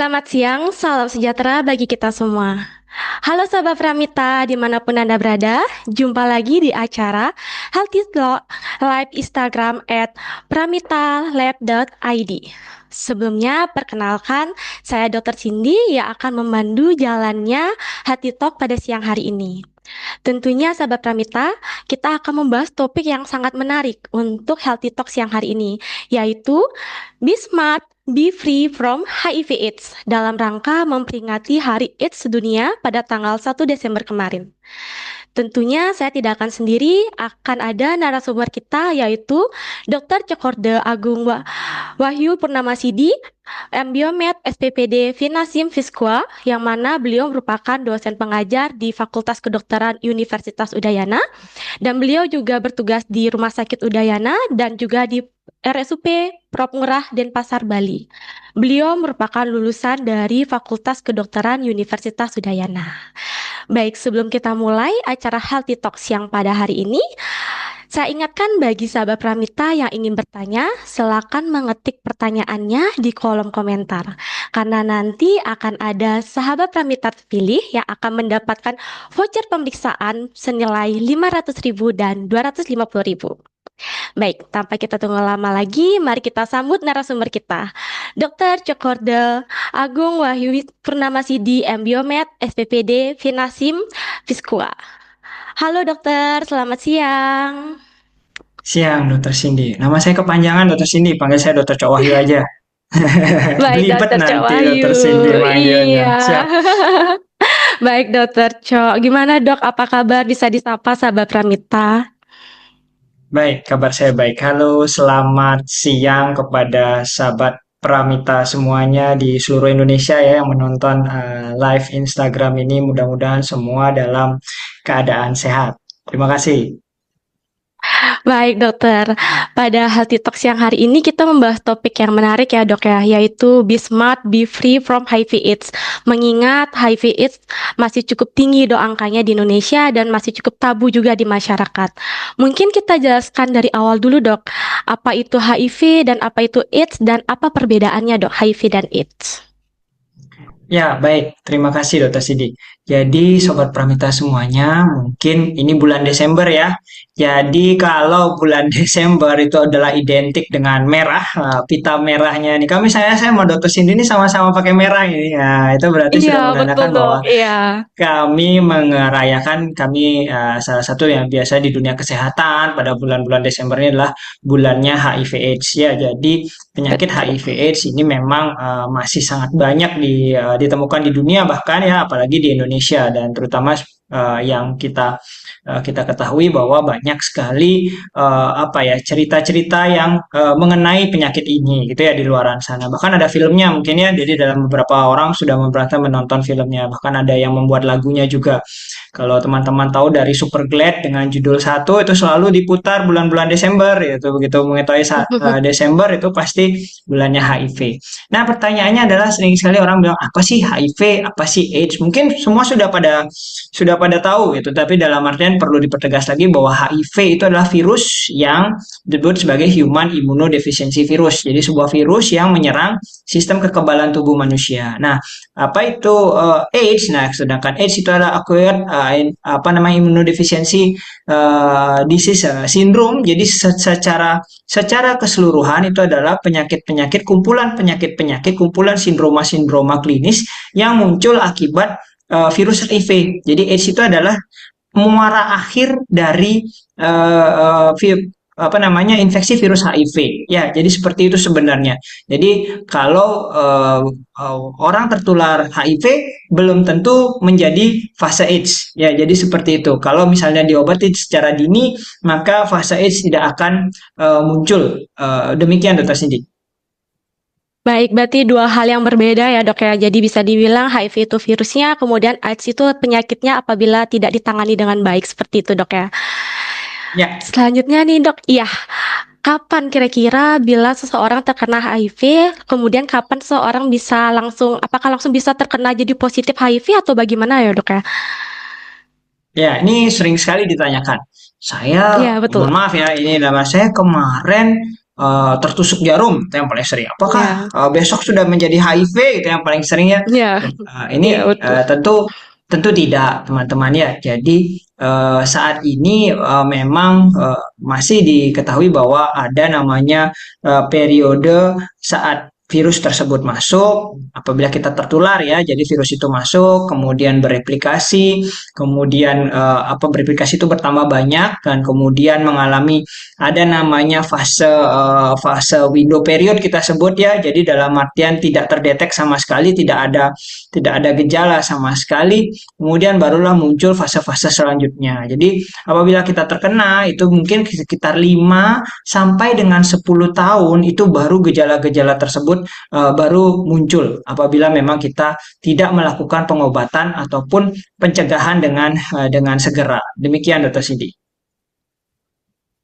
Selamat siang, salam sejahtera bagi kita semua. Halo Sobat Pramita, dimanapun Anda berada, jumpa lagi di acara Healthy Talk live Instagram at pramitalab.id. Sebelumnya, perkenalkan, saya Dr. Cindy yang akan memandu jalannya Healthy Talk pada siang hari ini. Tentunya Sahabat Pramita, kita akan membahas topik yang sangat menarik untuk Healthy Talk siang hari ini, yaitu Be Smart, Be Free from HIV/AIDS dalam rangka memperingati Hari AIDS Sedunia pada tanggal 1 Desember kemarin. Tentunya saya tidak akan sendiri, akan ada narasumber kita yaitu Dr. Cokorde Agung Wahyu Purnamasidi, MBiomed SPPD Finasim Fiskwa, yang mana beliau merupakan dosen pengajar di Fakultas Kedokteran Universitas Udayana, dan beliau juga bertugas di Rumah Sakit Udayana dan juga di RSUP Prof. Ngurah Denpasar, Bali. Beliau merupakan lulusan dari Fakultas Kedokteran Universitas Udayana. Baik, sebelum kita mulai acara Healthy Talk siang pada hari ini, saya ingatkan bagi sahabat Pramita yang ingin bertanya, silakan mengetik pertanyaannya di kolom komentar. Karena nanti akan ada sahabat Pramita terpilih yang akan mendapatkan voucher pemeriksaan senilai 500.000 dan 250.000. Baik, tanpa kita tunggu lama lagi, mari kita sambut narasumber kita. Dr. Cokorde Agung Wahyu Purnamasidi, MBiomed SPPD Finasim Fiskwa. Halo dokter, selamat siang. Siang, Dokter Cindy. Nama saya kepanjangan, Dokter Cindy. Panggil saya Dokter Cok Wahyu aja. Baik Belibet dokter Cok nanti Wahyu, Dokter Cindy manggilnya. iya. Siap. Baik dokter Cok, gimana dok? Apa kabar? Bisa disapa sahabat Pramita? Baik, kabar saya baik. Halo, selamat siang kepada sahabat Pramita semuanya di seluruh Indonesia ya yang menonton live Instagram ini. Mudah-mudahan semua dalam keadaan sehat. Terima kasih. Baik dokter, pada Healthy Talk siang hari ini kita membahas topik yang menarik ya dok ya, yaitu Be Smart, Be Free from HIV/AIDS. Mengingat HIV/AIDS masih cukup tinggi dok angkanya di Indonesia dan masih cukup tabu juga di masyarakat. Mungkin kita jelaskan dari awal dulu dok, apa itu HIV dan apa itu AIDS dan apa perbedaannya dok HIV dan AIDS. Ya, baik. Terima kasih, Dokter Sidik. Jadi, Sobat Pramita semuanya, mungkin ini bulan Desember ya. Jadi, kalau bulan Desember itu adalah identik dengan merah, pita merahnya nih. Saya sama Dokter Cindy ini sama-sama pakai merah ini. Ya, itu berarti Iya sudah betul menandakan dok, bahwa iya. kami merayakan salah satu yang biasa di dunia kesehatan pada bulan-bulan Desember ini adalah bulannya HIV/AIDS ya. Jadi penyakit Betul. HIV/AIDS ini memang masih sangat banyak ditemukan di dunia bahkan ya apalagi di Indonesia dan terutama yang kita ketahui bahwa banyak sekali apa ya cerita-cerita yang mengenai penyakit ini gitu ya di luaran sana. Bahkan ada filmnya mungkin ya. Jadi dalam beberapa orang sudah pernah menonton filmnya. Bahkan ada yang membuat lagunya juga. Kalau teman-teman tahu dari Super Glad dengan judul satu itu selalu diputar bulan-bulan Desember itu begitu mengetahui Desember itu pasti bulannya HIV. Nah, pertanyaannya adalah sering sekali orang bilang apa sih HIV, apa sih AIDS? Mungkin semua sudah pada tahu gitu, tapi dalam artian perlu dipertegas lagi bahwa HIV itu adalah virus yang disebut sebagai Human Immunodeficiency Virus. Jadi sebuah virus yang menyerang sistem kekebalan tubuh manusia. Nah, apa itu AIDS? Nah, sedangkan AIDS itu adalah acquired apa namanya immunodeficiency disease syndrome. Jadi secara keseluruhan itu adalah penyakit-penyakit kumpulan sindroma-sindroma klinis yang muncul akibat virus HIV. Jadi AIDS itu adalah muara akhir dari apa namanya infeksi virus HIV. Ya, jadi seperti itu sebenarnya. Jadi kalau orang tertular HIV belum tentu menjadi fase AIDS. Ya, jadi seperti itu. Kalau misalnya diobati secara dini, maka fase AIDS tidak akan muncul. Demikian Dokter Cindy. Baik, berarti dua hal yang berbeda ya dok ya. Jadi bisa dibilang HIV itu virusnya, kemudian AIDS itu penyakitnya apabila tidak ditangani dengan baik seperti itu dok ya. Ya, Selanjutnya nih dok, iya, kapan kira-kira bila seseorang terkena HIV, kemudian kapan seseorang bisa langsung, apakah langsung bisa terkena jadi positif HIV atau bagaimana ya dok ya? ya, ini sering sekali ditanyakan. Saya, Iya betul. mohon maaf ya, ini nama saya kemarin tertusuk jarum itu yang paling sering. Apakah Ya, besok sudah menjadi HIV itu yang paling sering ya? ya, Ini ya betul. tentu tentu tidak teman-teman ya. Jadi saat ini memang masih diketahui bahwa ada namanya periode saat virus tersebut masuk, apabila kita tertular ya, jadi virus itu masuk, kemudian bereplikasi, kemudian bereplikasi itu bertambah banyak, dan kemudian mengalami ada namanya fase window period kita sebut ya, jadi dalam artian tidak terdetek sama sekali, tidak ada gejala sama sekali, kemudian barulah muncul fase-fase selanjutnya. Jadi apabila kita terkena itu mungkin sekitar 5 sampai dengan 10 tahun itu baru gejala-gejala tersebut baru muncul apabila memang kita tidak melakukan pengobatan ataupun pencegahan dengan segera. Demikian Dr. Cindy.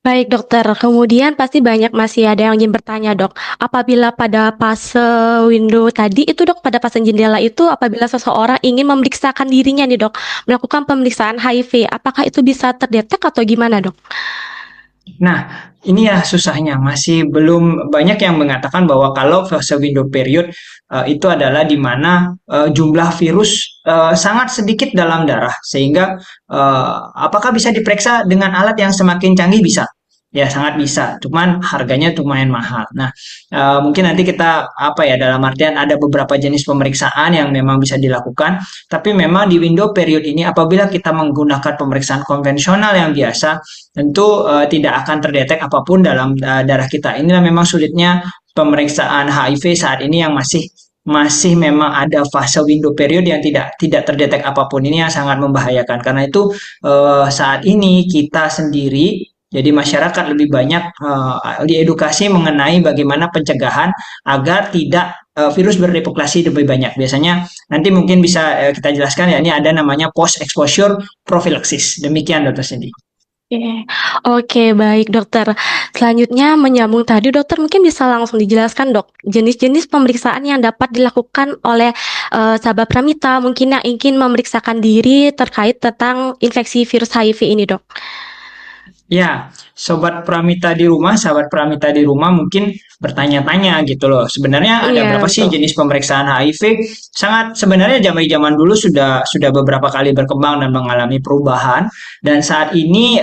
Baik dokter, kemudian pasti banyak masih ada yang ingin bertanya dok, apabila pada fase window tadi itu dok, pada fase jendela itu apabila seseorang ingin memeriksakan dirinya nih dok, melakukan pemeriksaan HIV, apakah itu bisa terdetek atau gimana dok? Nah, ini ya susahnya, masih belum banyak yang mengatakan bahwa kalau fase window period itu adalah di mana jumlah virus sangat sedikit dalam darah, sehingga apakah bisa diperiksa dengan alat yang semakin canggih? Bisa. Ya, sangat bisa. Cuman harganya lumayan mahal. Nah, mungkin nanti kita apa ya dalam artian ada beberapa jenis pemeriksaan yang memang bisa dilakukan, tapi memang di window period ini apabila kita menggunakan pemeriksaan konvensional yang biasa, tentu tidak akan terdetek apapun dalam darah kita. Inilah memang sulitnya pemeriksaan HIV saat ini yang masih memang ada fase window period yang tidak terdetek apapun. Ini yang sangat membahayakan. Karena itu saat ini kita sendiri jadi masyarakat lebih banyak diedukasi mengenai bagaimana pencegahan agar tidak virus bereplikasi lebih banyak. Biasanya nanti mungkin bisa kita jelaskan ya, ini ada namanya post exposure prophylaxis. Demikian Dr. Cindy. Oke, Oke, baik dokter. Selanjutnya menyambung tadi dokter mungkin bisa langsung dijelaskan dok, jenis-jenis pemeriksaan yang dapat dilakukan oleh sahabat Pramita mungkin yang ingin memeriksakan diri terkait tentang infeksi virus HIV ini dok. Ya, sahabat Pramita di rumah mungkin bertanya-tanya gitu loh. Sebenarnya ada Iya berapa sih betul. jenis pemeriksaan HIV? Sangat sebenarnya zaman dulu sudah beberapa kali berkembang dan mengalami perubahan. Dan saat ini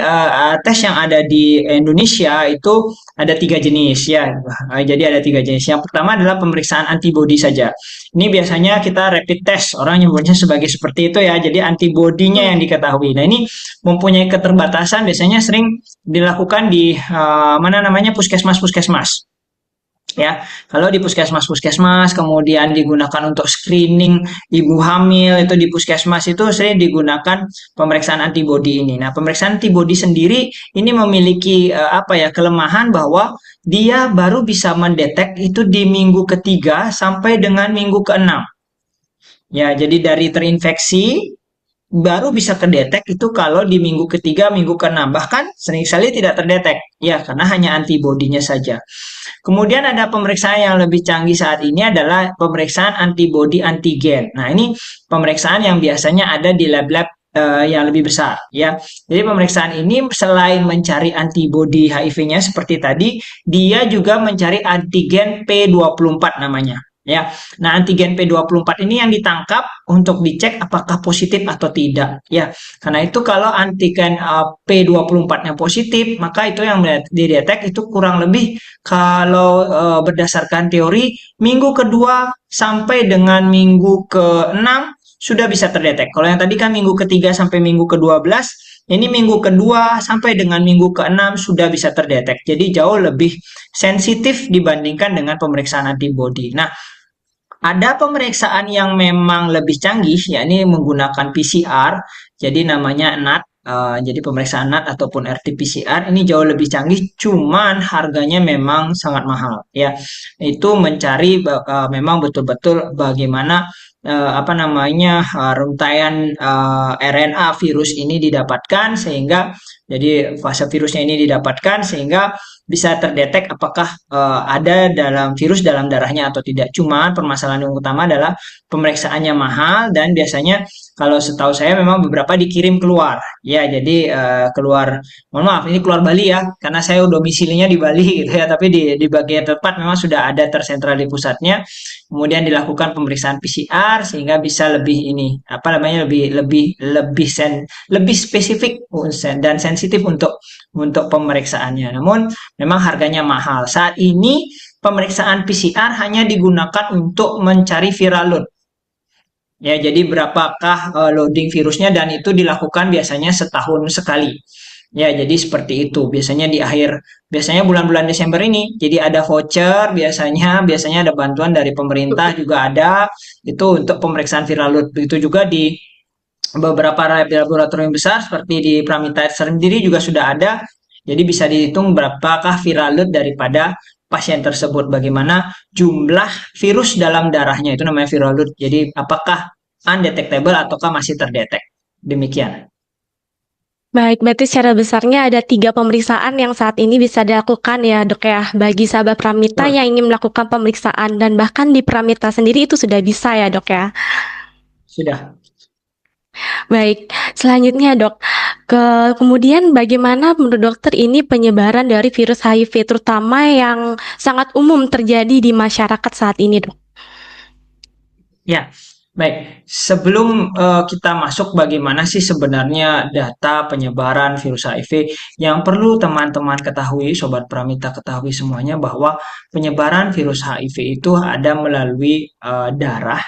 tes yang ada di Indonesia itu ada 3 jenis ya. Jadi ada 3 jenis. Yang pertama adalah pemeriksaan antibodi saja. Ini biasanya kita rapid test, orang nyebutnya sebagai seperti itu ya. Jadi antibodinya yang Hmm. diketahui. Nah ini mempunyai keterbatasan, biasanya sering dilakukan di mana namanya puskesmas-puskesmas ya. Kalau di puskesmas-puskesmas kemudian digunakan untuk screening ibu hamil, itu di puskesmas itu sering digunakan pemeriksaan antibodi ini. Nah, pemeriksaan antibodi sendiri ini memiliki apa ya kelemahan bahwa dia baru bisa mendetek itu di minggu ketiga sampai dengan minggu keenam. Ya, jadi dari terinfeksi baru bisa kedetek itu kalau di minggu ketiga, minggu keenam. Bahkan sering sekali tidak terdetek, ya karena hanya antibodinya saja. Kemudian ada pemeriksaan yang lebih canggih saat ini adalah pemeriksaan antibodi antigen. Nah ini pemeriksaan yang biasanya ada di lab-lab yang lebih besar ya. Jadi pemeriksaan ini selain mencari antibodi HIV-nya seperti tadi, dia juga mencari antigen P24 namanya. Ya, nah antigen P24 ini yang ditangkap untuk dicek apakah positif atau tidak. Ya, karena itu kalau antigen P24-nya positif, maka itu yang didetek itu kurang lebih kalau berdasarkan teori minggu kedua sampai dengan minggu ke-6 sudah bisa terdetek. Kalau yang tadi kan minggu ketiga sampai minggu ke-12, ini minggu kedua sampai dengan minggu ke-6 sudah bisa terdetek. Jadi jauh lebih sensitif dibandingkan dengan pemeriksaan antibodi. Nah, ada pemeriksaan yang memang lebih canggih, yakni menggunakan PCR, jadi namanya NAT. Jadi pemeriksaan NAT ataupun RT-PCR ini jauh lebih canggih, cuman harganya memang sangat mahal. Ya, itu mencari memang betul-betul bagaimana apa namanya rangkaian RNA virus ini didapatkan sehingga jadi fase virusnya ini didapatkan sehingga bisa terdetek apakah ada dalam virus dalam darahnya atau tidak. Cuman permasalahan yang utama adalah pemeriksaannya mahal dan biasanya kalau setahu saya memang beberapa dikirim keluar. Ya, jadi keluar, mohon maaf, ini keluar Bali ya, karena saya domisilinya di Bali gitu ya, tapi di bagian tempat memang sudah ada tersentral di pusatnya. Kemudian dilakukan pemeriksaan PCR sehingga bisa lebih ini, apa namanya, lebih lebih lebih spesifik dan sensitif untuk pemeriksaannya. Namun memang harganya mahal. Saat ini pemeriksaan PCR hanya digunakan untuk mencari viral load. Ya, jadi berapakah loading virusnya, dan itu dilakukan biasanya setahun sekali. Ya, jadi seperti itu. Biasanya bulan-bulan Desember ini. Jadi ada voucher, biasanya ada bantuan dari pemerintah juga ada itu untuk pemeriksaan viral load. Begitu juga di beberapa laboratorium besar seperti di Pramita sendiri juga sudah ada. Jadi bisa dihitung berapakah viral load daripada pasien tersebut, bagaimana jumlah virus dalam darahnya, itu namanya viral load. Jadi apakah undetectable ataukah masih terdetek. Demikian. Baik, berarti secara besarnya ada tiga pemeriksaan yang saat ini bisa dilakukan ya dok ya, bagi sahabat Pramita Betul. yang ingin melakukan pemeriksaan, dan bahkan di Pramita sendiri itu sudah bisa ya dok ya. Sudah. Baik, selanjutnya dok, kemudian bagaimana menurut dokter ini penyebaran dari virus HIV terutama yang sangat umum terjadi di masyarakat saat ini dok? Ya, baik. Sebelum kita masuk bagaimana sih sebenarnya data penyebaran virus HIV, yang perlu teman-teman ketahui, Sobat Pramita ketahui semuanya, bahwa penyebaran virus HIV itu ada melalui darah,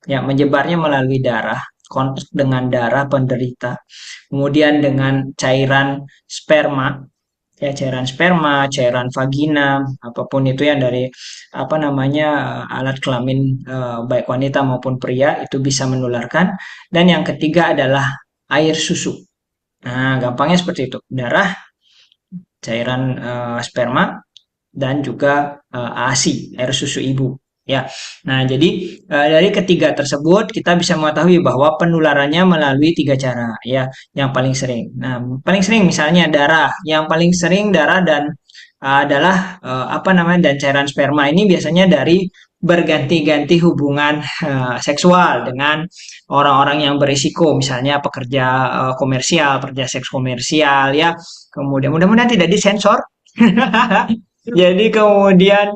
ya, menyebarnya melalui darah, kontak dengan darah penderita, kemudian dengan cairan sperma, ya, cairan sperma, cairan vagina, apapun itu yang dari apa namanya alat kelamin, baik wanita maupun pria, itu bisa menularkan. Dan yang ketiga adalah air susu. Nah, gampangnya seperti itu. Darah, cairan sperma, dan juga ASI, air susu ibu. Ya, nah jadi dari ketiga tersebut kita bisa mengetahui bahwa penularannya melalui tiga cara, ya. Yang paling sering, nah paling sering misalnya darah, yang paling sering darah dan adalah apa namanya, dan cairan sperma ini biasanya dari berganti-ganti hubungan seksual dengan orang-orang yang berisiko, misalnya pekerja komersial, pekerja seks komersial, ya. Kemudian mudah-mudahan tidak disensor. Jadi kemudian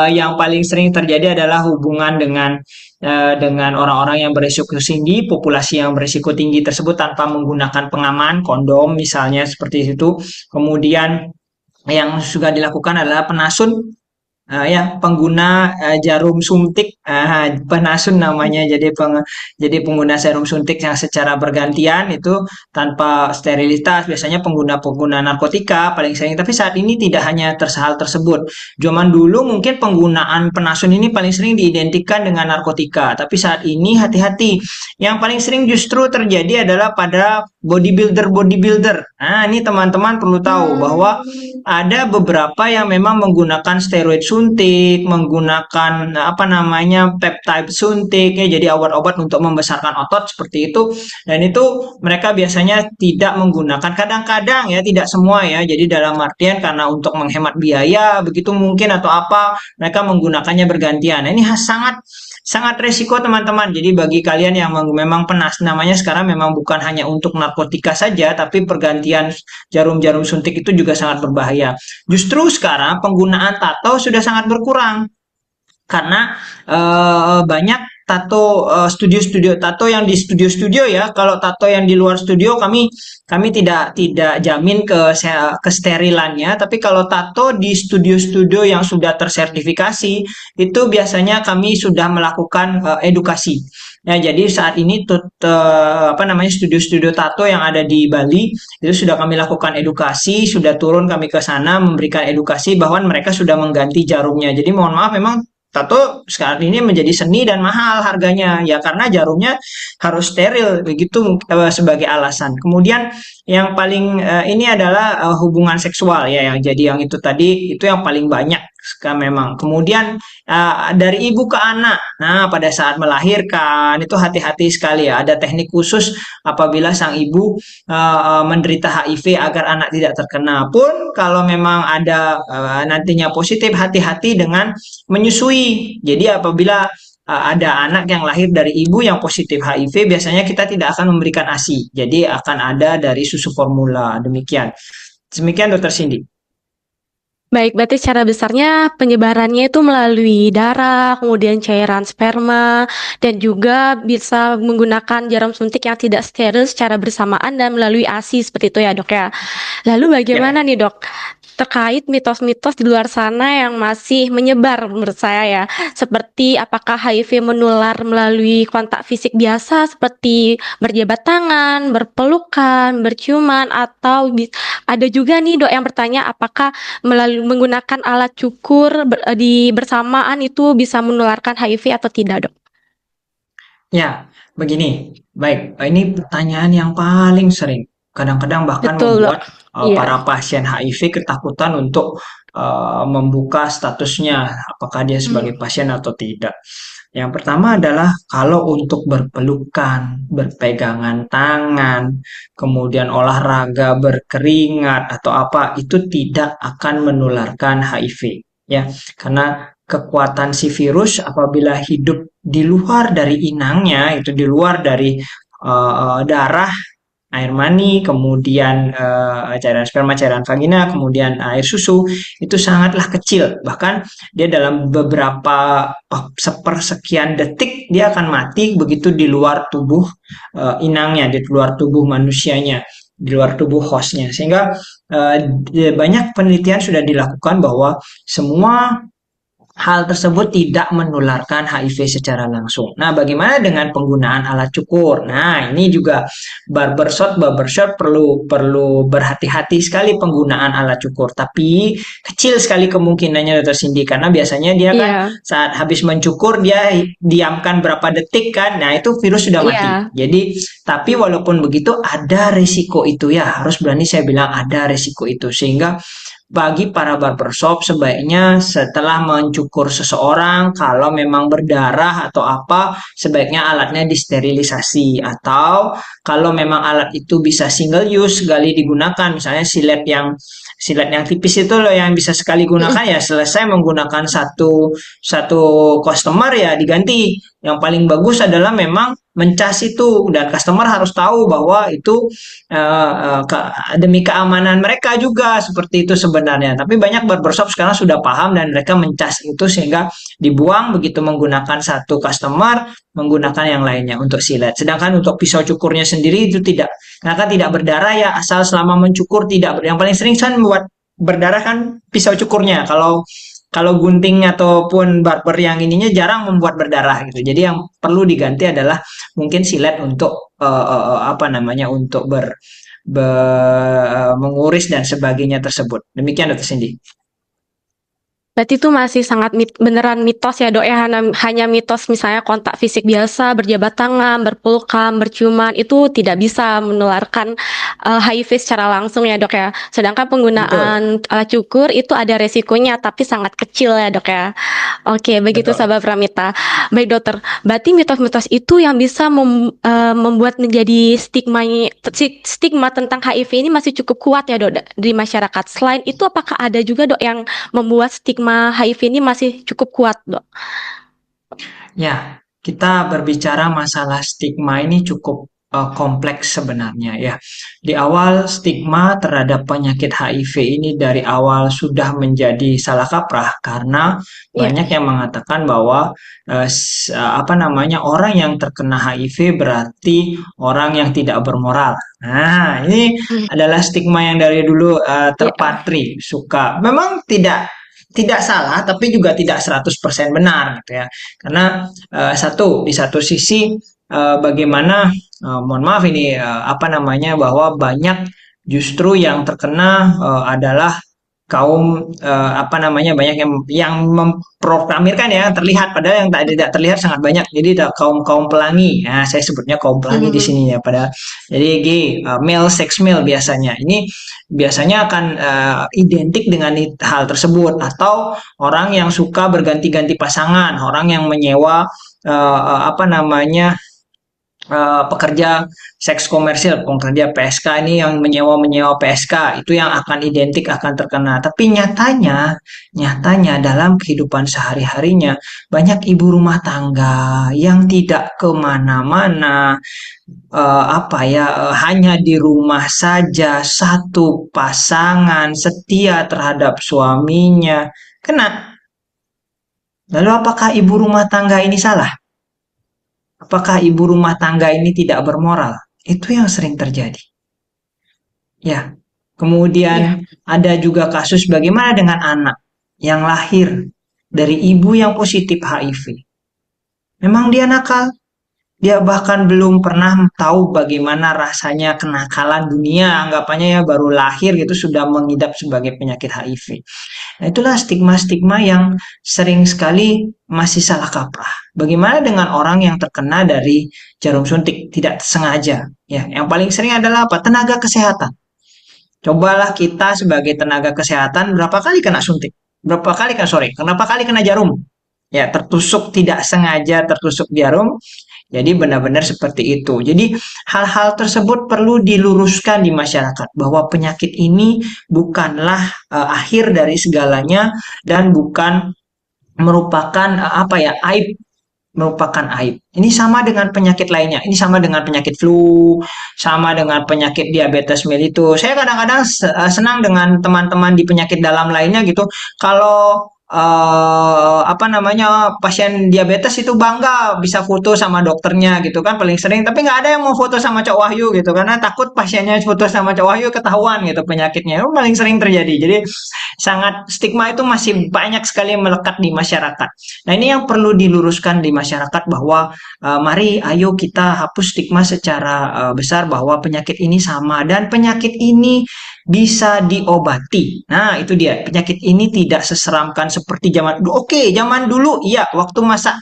yang paling sering terjadi adalah hubungan dengan orang-orang yang berisiko tinggi, populasi yang berisiko tinggi tersebut tanpa menggunakan pengaman, kondom misalnya seperti itu. Kemudian yang juga dilakukan adalah penasun, ya, pengguna jarum suntik, penasun namanya. Jadi pengguna jarum suntik yang secara bergantian itu tanpa sterilitas, biasanya pengguna-pengguna narkotika paling sering. Tapi saat ini tidak hanya hal tersebut. Zaman dulu mungkin penggunaan penasun ini paling sering diidentikan dengan narkotika, tapi saat ini hati-hati. Yang paling sering justru terjadi adalah pada bodybuilder. Nah, ini teman-teman perlu tahu bahwa ada beberapa yang memang menggunakan steroid suntik, menggunakan apa namanya peptide suntik, ya, jadi obat-obat untuk membesarkan otot seperti itu. Dan itu mereka biasanya tidak menggunakan, kadang-kadang ya, tidak semua ya. Jadi dalam artian karena untuk menghemat biaya begitu mungkin, atau apa, mereka menggunakannya bergantian. Nah, ini sangat sangat resiko teman-teman. Jadi bagi kalian yang memang penas, namanya sekarang memang bukan hanya untuk narkotika saja, tapi pergantian jarum-jarum suntik itu juga sangat berbahaya. Justru sekarang penggunaan tato sudah sangat berkurang karena banyak tato, studio-studio tato yang di studio-studio, ya. Kalau tato yang di luar studio, kami tidak jamin kesterilannya, tapi kalau tato di studio-studio yang sudah tersertifikasi, itu biasanya kami sudah melakukan edukasi. Ya, jadi saat ini apa namanya, studio-studio tato yang ada di Bali itu sudah kami lakukan edukasi, sudah turun kami ke sana memberikan edukasi bahwa mereka sudah mengganti jarumnya. Jadi mohon maaf, memang tato sekarang ini menjadi seni dan mahal harganya, ya, karena jarumnya harus steril begitu, sebagai alasan. Kemudian yang paling ini adalah hubungan seksual, ya, yang jadi yang itu tadi, itu yang paling banyak memang. Kemudian dari ibu ke anak, nah pada saat melahirkan itu hati-hati sekali, ya, ada teknik khusus apabila sang ibu menderita HIV agar anak tidak terkena. Pun kalau memang ada nantinya positif, hati-hati dengan menyusui. Jadi apabila ada anak yang lahir dari ibu yang positif HIV, biasanya kita tidak akan memberikan ASI. Jadi akan ada dari susu formula. Demikian. Demikian Dokter Cindy. Baik, berarti secara besarnya penyebarannya itu melalui darah, kemudian cairan sperma, dan juga bisa menggunakan jarum suntik yang tidak steril secara bersamaan dan melalui ASI seperti itu ya dok ya. Lalu Ya. bagaimana nih dok terkait mitos-mitos di luar sana yang masih menyebar menurut saya ya, seperti apakah HIV menular melalui kontak fisik biasa seperti berjabat tangan, berpelukan, berciuman, atau ada juga nih dok yang bertanya apakah melalui menggunakan alat cukur di bersamaan itu bisa menularkan HIV atau tidak, Dok? Ya, begini. Baik, ini pertanyaan yang paling sering. Kadang-kadang bahkan Betul, Dok. membuat Iya. para pasien HIV ketakutan untuk membuka statusnya, apakah dia Hmm. sebagai pasien atau tidak. Yang pertama adalah kalau untuk berpelukan, berpegangan tangan, kemudian olahraga berkeringat atau apa, itu tidak akan menularkan HIV. Ya, karena kekuatan si virus apabila hidup di luar dari inangnya, itu di luar dari darah, air mani, kemudian cairan sperma, cairan vagina, kemudian air susu, itu sangatlah kecil. Bahkan dia dalam beberapa sepersekian detik dia akan mati begitu di luar tubuh inangnya, di luar tubuh manusianya, di luar tubuh hostnya. Sehingga banyak penelitian sudah dilakukan bahwa semua hal tersebut tidak menularkan HIV secara langsung. Nah, bagaimana dengan penggunaan alat cukur? Nah, ini juga barbershop perlu berhati-hati sekali penggunaan alat cukur. Tapi kecil sekali kemungkinannya Dokter Cindy karena biasanya dia kan Iya. saat habis mencukur dia diamkan berapa detik kan. Nah, itu virus sudah mati. Iya. Jadi, tapi walaupun begitu ada risiko itu ya, harus berani saya bilang ada risiko itu sehingga bagi para barbershop sebaiknya setelah mencukur seseorang kalau memang berdarah atau apa sebaiknya alatnya disterilisasi atau kalau memang alat itu bisa single use sekali digunakan misalnya silet yang tipis itu loh yang bisa sekali gunakan ya selesai menggunakan satu satu customer ya diganti yang paling bagus adalah memang mencas itu dan customer harus tahu bahwa itu demi keamanan mereka juga seperti itu sebenarnya. Tapi banyak barbershop sekarang sudah paham dan mereka mencas itu sehingga dibuang begitu menggunakan satu customer, menggunakan yang lainnya untuk silet. Sedangkan untuk pisau cukurnya sendiri itu tidak, karena kan tidak berdarah ya asal selama mencukur tidak. Yang paling sering kan membuat berdarah kan pisau cukurnya. Kalau kalau gunting ataupun barber yang ininya jarang membuat berdarah gitu. Jadi yang perlu diganti adalah mungkin silet untuk apa namanya untuk menguris dan sebagainya tersebut. Demikian Dokter Cindy. Berarti itu masih sangat beneran mitos ya dok ya, hanya mitos misalnya kontak fisik biasa, berjabat tangan, berpelukan, berciuman, itu tidak bisa menularkan HIV secara langsung ya dok ya. Sedangkan Betul, penggunaan alat cukur itu ada resikonya tapi sangat kecil ya dok ya. Oke, begitu betul. sahabat Pramita. Baik dokter, berarti mitos-mitos itu yang bisa membuat menjadi stigma tentang HIV ini masih cukup kuat ya dok di masyarakat. Selain itu apakah ada juga dok yang membuat stigma HIV ini masih cukup kuat, Dok? Ya, kita berbicara masalah stigma ini cukup kompleks sebenarnya ya. Di awal stigma terhadap penyakit HIV ini dari awal sudah menjadi salah kaprah karena Iya. banyak yang mengatakan bahwa apa namanya orang yang terkena HIV berarti orang yang tidak bermoral. Nah, ini Hmm. adalah stigma yang dari dulu Iya. terpatri suka. Memang tidak tidak salah tapi juga tidak 100% benar gitu ya. Karena di satu sisi bagaimana mohon maaf ini apa namanya bahwa banyak justru yang terkena adalah kaum apa namanya banyak yang memproklamirkan ya terlihat padahal yang tidak terlihat sangat banyak jadi kaum kaum pelangi nah saya sebutnya kaum pelangi di Mhm. sini ya pada jadi gay male sex male biasanya ini biasanya akan identik dengan hal tersebut atau orang yang suka berganti-ganti pasangan orang yang menyewa apa namanya pekerja seks komersil, pekerja PSK ini yang menyewa-menyewa PSK, itu yang akan identik akan terkena. Tapi nyatanya dalam kehidupan sehari-harinya banyak ibu rumah tangga yang tidak kemana-mana, hanya di rumah saja, satu pasangan setia terhadap suaminya kena. Lalu apakah ibu rumah tangga ini salah? Apakah ibu rumah tangga ini tidak bermoral? Itu yang sering terjadi. Ya. Iya. Kemudian ada juga kasus bagaimana dengan anak yang lahir dari ibu yang positif HIV. Memang dia nakal. Dia bahkan belum pernah tahu bagaimana rasanya kenakalan dunia. Anggapannya ya baru lahir gitu sudah mengidap sebagai penyakit HIV. Nah, itulah stigma-stigma yang sering sekali masih salah kaprah. Bagaimana dengan orang yang terkena dari jarum suntik tidak sengaja? Ya, yang paling sering adalah apa? Tenaga kesehatan. Cobalah kita sebagai tenaga kesehatan berapa kali kena suntik? Berapa kali kena sorry, kenapa kali kena jarum? Ya, tertusuk tidak sengaja tertusuk jarum. Jadi benar-benar seperti itu. Jadi hal-hal tersebut perlu diluruskan di masyarakat bahwa penyakit ini bukanlah akhir dari segalanya dan bukan merupakan aib, merupakan aib. Ini sama dengan penyakit lainnya. Ini sama dengan penyakit flu, sama dengan penyakit diabetes mellitus. Saya kadang-kadang senang dengan teman-teman di penyakit dalam lainnya gitu. Kalau pasien diabetes itu bangga bisa foto sama dokternya gitu kan paling sering, tapi nggak ada yang mau foto sama Cok Wahyu gitu karena takut pasiennya foto sama Cok Wahyu ketahuan gitu penyakitnya. Itu paling sering terjadi. Jadi sangat stigma itu masih banyak sekali melekat di masyarakat. Nah, ini yang perlu diluruskan di masyarakat bahwa mari ayo kita hapus stigma secara besar bahwa penyakit ini sama dan penyakit ini bisa diobati. Nah, itu dia. Penyakit ini tidak seseramkan seperti zaman dulu. Oke, zaman dulu iya, waktu masa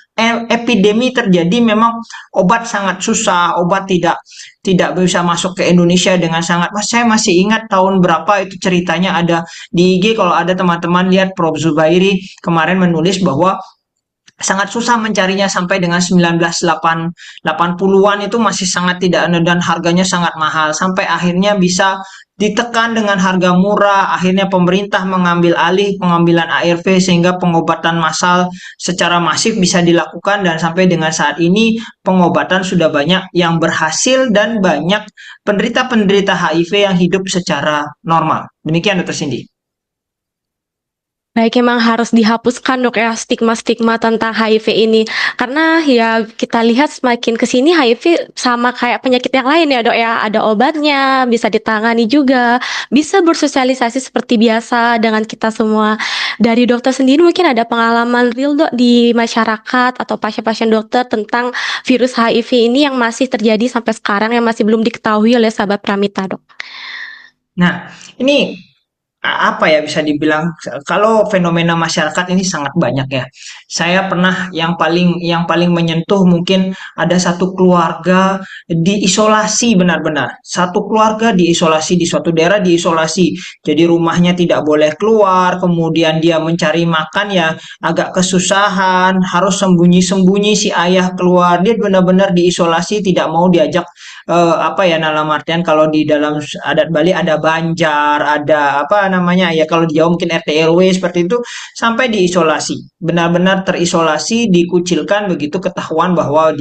epidemi terjadi memang obat sangat susah, obat tidak tidak bisa masuk ke Indonesia dengan sangat. Mas, saya masih ingat tahun berapa itu ceritanya ada di IG kalau ada teman-teman lihat Prof Zubairi kemarin menulis bahwa sangat susah mencarinya sampai dengan 1980-an itu masih sangat tidak ada dan harganya sangat mahal sampai akhirnya bisa ditekan dengan harga murah. Akhirnya pemerintah mengambil alih pengambilan ARV sehingga pengobatan massal secara masif bisa dilakukan dan sampai dengan saat ini pengobatan sudah banyak yang berhasil dan banyak penderita-penderita HIV yang hidup secara normal. Demikian Dr. Cindy. Baik, emang harus dihapuskan dok ya stigma-stigma tentang HIV ini. Karena ya kita lihat semakin ke sini HIV sama kayak penyakit yang lain ya dok ya. Ada obatnya, bisa ditangani juga, bisa bersosialisasi seperti biasa dengan kita semua. Dari dokter sendiri mungkin ada pengalaman real dok di masyarakat atau pasien-pasien dokter tentang virus HIV ini yang masih terjadi sampai sekarang yang masih belum diketahui oleh sahabat Pramita dok. Nah, ini apa ya bisa dibilang kalau fenomena masyarakat ini sangat banyak ya. Saya pernah yang paling menyentuh mungkin ada satu keluarga diisolasi benar-benar. Satu keluarga diisolasi di suatu daerah diisolasi. Jadi rumahnya tidak boleh keluar, kemudian dia mencari makan ya agak kesusahan, harus sembunyi-sembunyi si ayah keluar. Dia benar-benar diisolasi, tidak mau diajak dalam artian kalau di dalam adat Bali ada banjar, ada apa namanya ya kalau di Jawa mungkin RT RW seperti itu sampai diisolasi. Benar-benar terisolasi, dikucilkan begitu ketahuan bahwa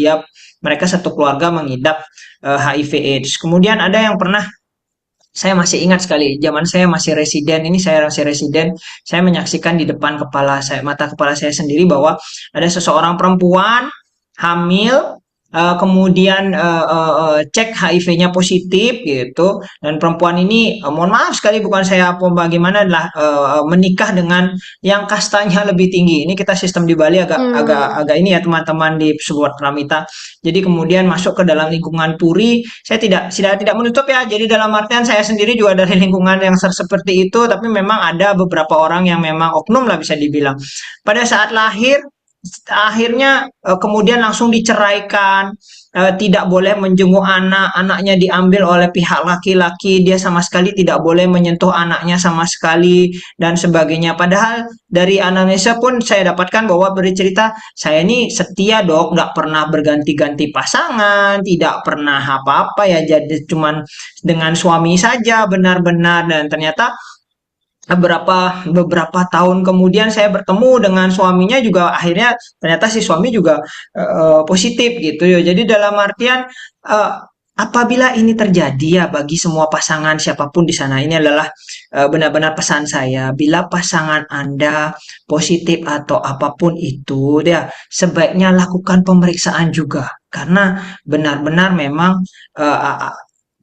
mereka satu keluarga mengidap HIV AIDS. Kemudian ada yang pernah saya masih ingat sekali, zaman saya masih residen, saya menyaksikan di depan mata kepala saya sendiri bahwa ada seseorang perempuan hamil, kemudian cek HIV-nya positif gitu, dan perempuan ini mohon maaf sekali bukan saya apa bagaimana adalah menikah dengan yang kastanya lebih tinggi. Ini kita sistem di Bali agak agak Hmm. agak ini ya teman-teman di sebuah Pramita. Jadi kemudian masuk ke dalam lingkungan puri, saya tidak menutup ya. Jadi dalam artian saya sendiri juga dari lingkungan yang seperti itu, tapi memang ada beberapa orang yang memang oknum lah bisa dibilang. Pada saat lahir akhirnya kemudian langsung diceraikan, tidak boleh menjenguk anak, anaknya diambil oleh pihak laki-laki, dia sama sekali tidak boleh menyentuh anaknya sama sekali dan sebagainya. Padahal dari anamnesa pun saya dapatkan bahwa bercerita saya ini setia dok, nggak pernah berganti-ganti pasangan, tidak pernah apa-apa ya, jadi cuman dengan suami saja benar-benar. Dan ternyata beberapa beberapa tahun kemudian saya bertemu dengan suaminya juga, akhirnya ternyata si suami juga positif gitu ya. Jadi dalam artian eh, apabila ini terjadi ya bagi semua pasangan siapapun di sana, ini adalah benar-benar pesan saya, bila pasangan Anda positif atau apapun itu ya sebaiknya lakukan pemeriksaan juga, karena benar-benar memang uh,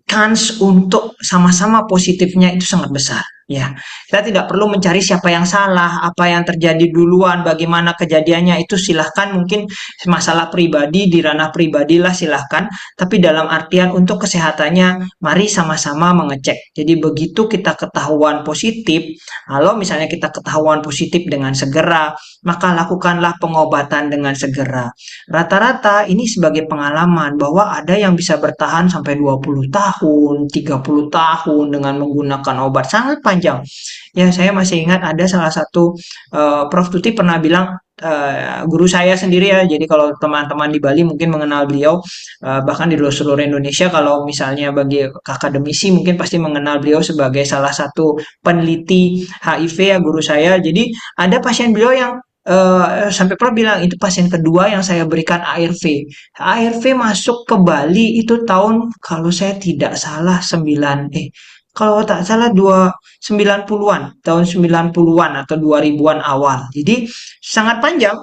kans untuk sama-sama positifnya itu sangat besar. Ya, kita tidak perlu mencari siapa yang salah, apa yang terjadi duluan, bagaimana kejadiannya itu silahkan, mungkin masalah pribadi di ranah pribadi lah silahkan, tapi dalam artian untuk kesehatannya, mari sama-sama mengecek. Jadi begitu kita ketahuan positif, kalau misalnya kita ketahuan positif dengan segera, maka lakukanlah pengobatan dengan segera. Rata-rata ini sebagai pengalaman bahwa ada yang bisa bertahan sampai 20 tahun, 30 tahun dengan menggunakan obat sangat panjang. Ya, saya masih ingat ada salah satu Prof. Tuti pernah bilang, guru saya sendiri ya, jadi kalau teman-teman di Bali mungkin mengenal beliau, bahkan di seluruh Indonesia kalau misalnya bagi akademisi mungkin pasti mengenal beliau sebagai salah satu peneliti HIV ya, guru saya. Jadi ada pasien beliau yang sampai pernah bilang itu pasien kedua yang saya berikan ARV. ARV masuk ke Bali itu tahun kalau saya tidak salah kalau tak salah 90-an, tahun 90-an atau 2000-an awal. Jadi sangat panjang.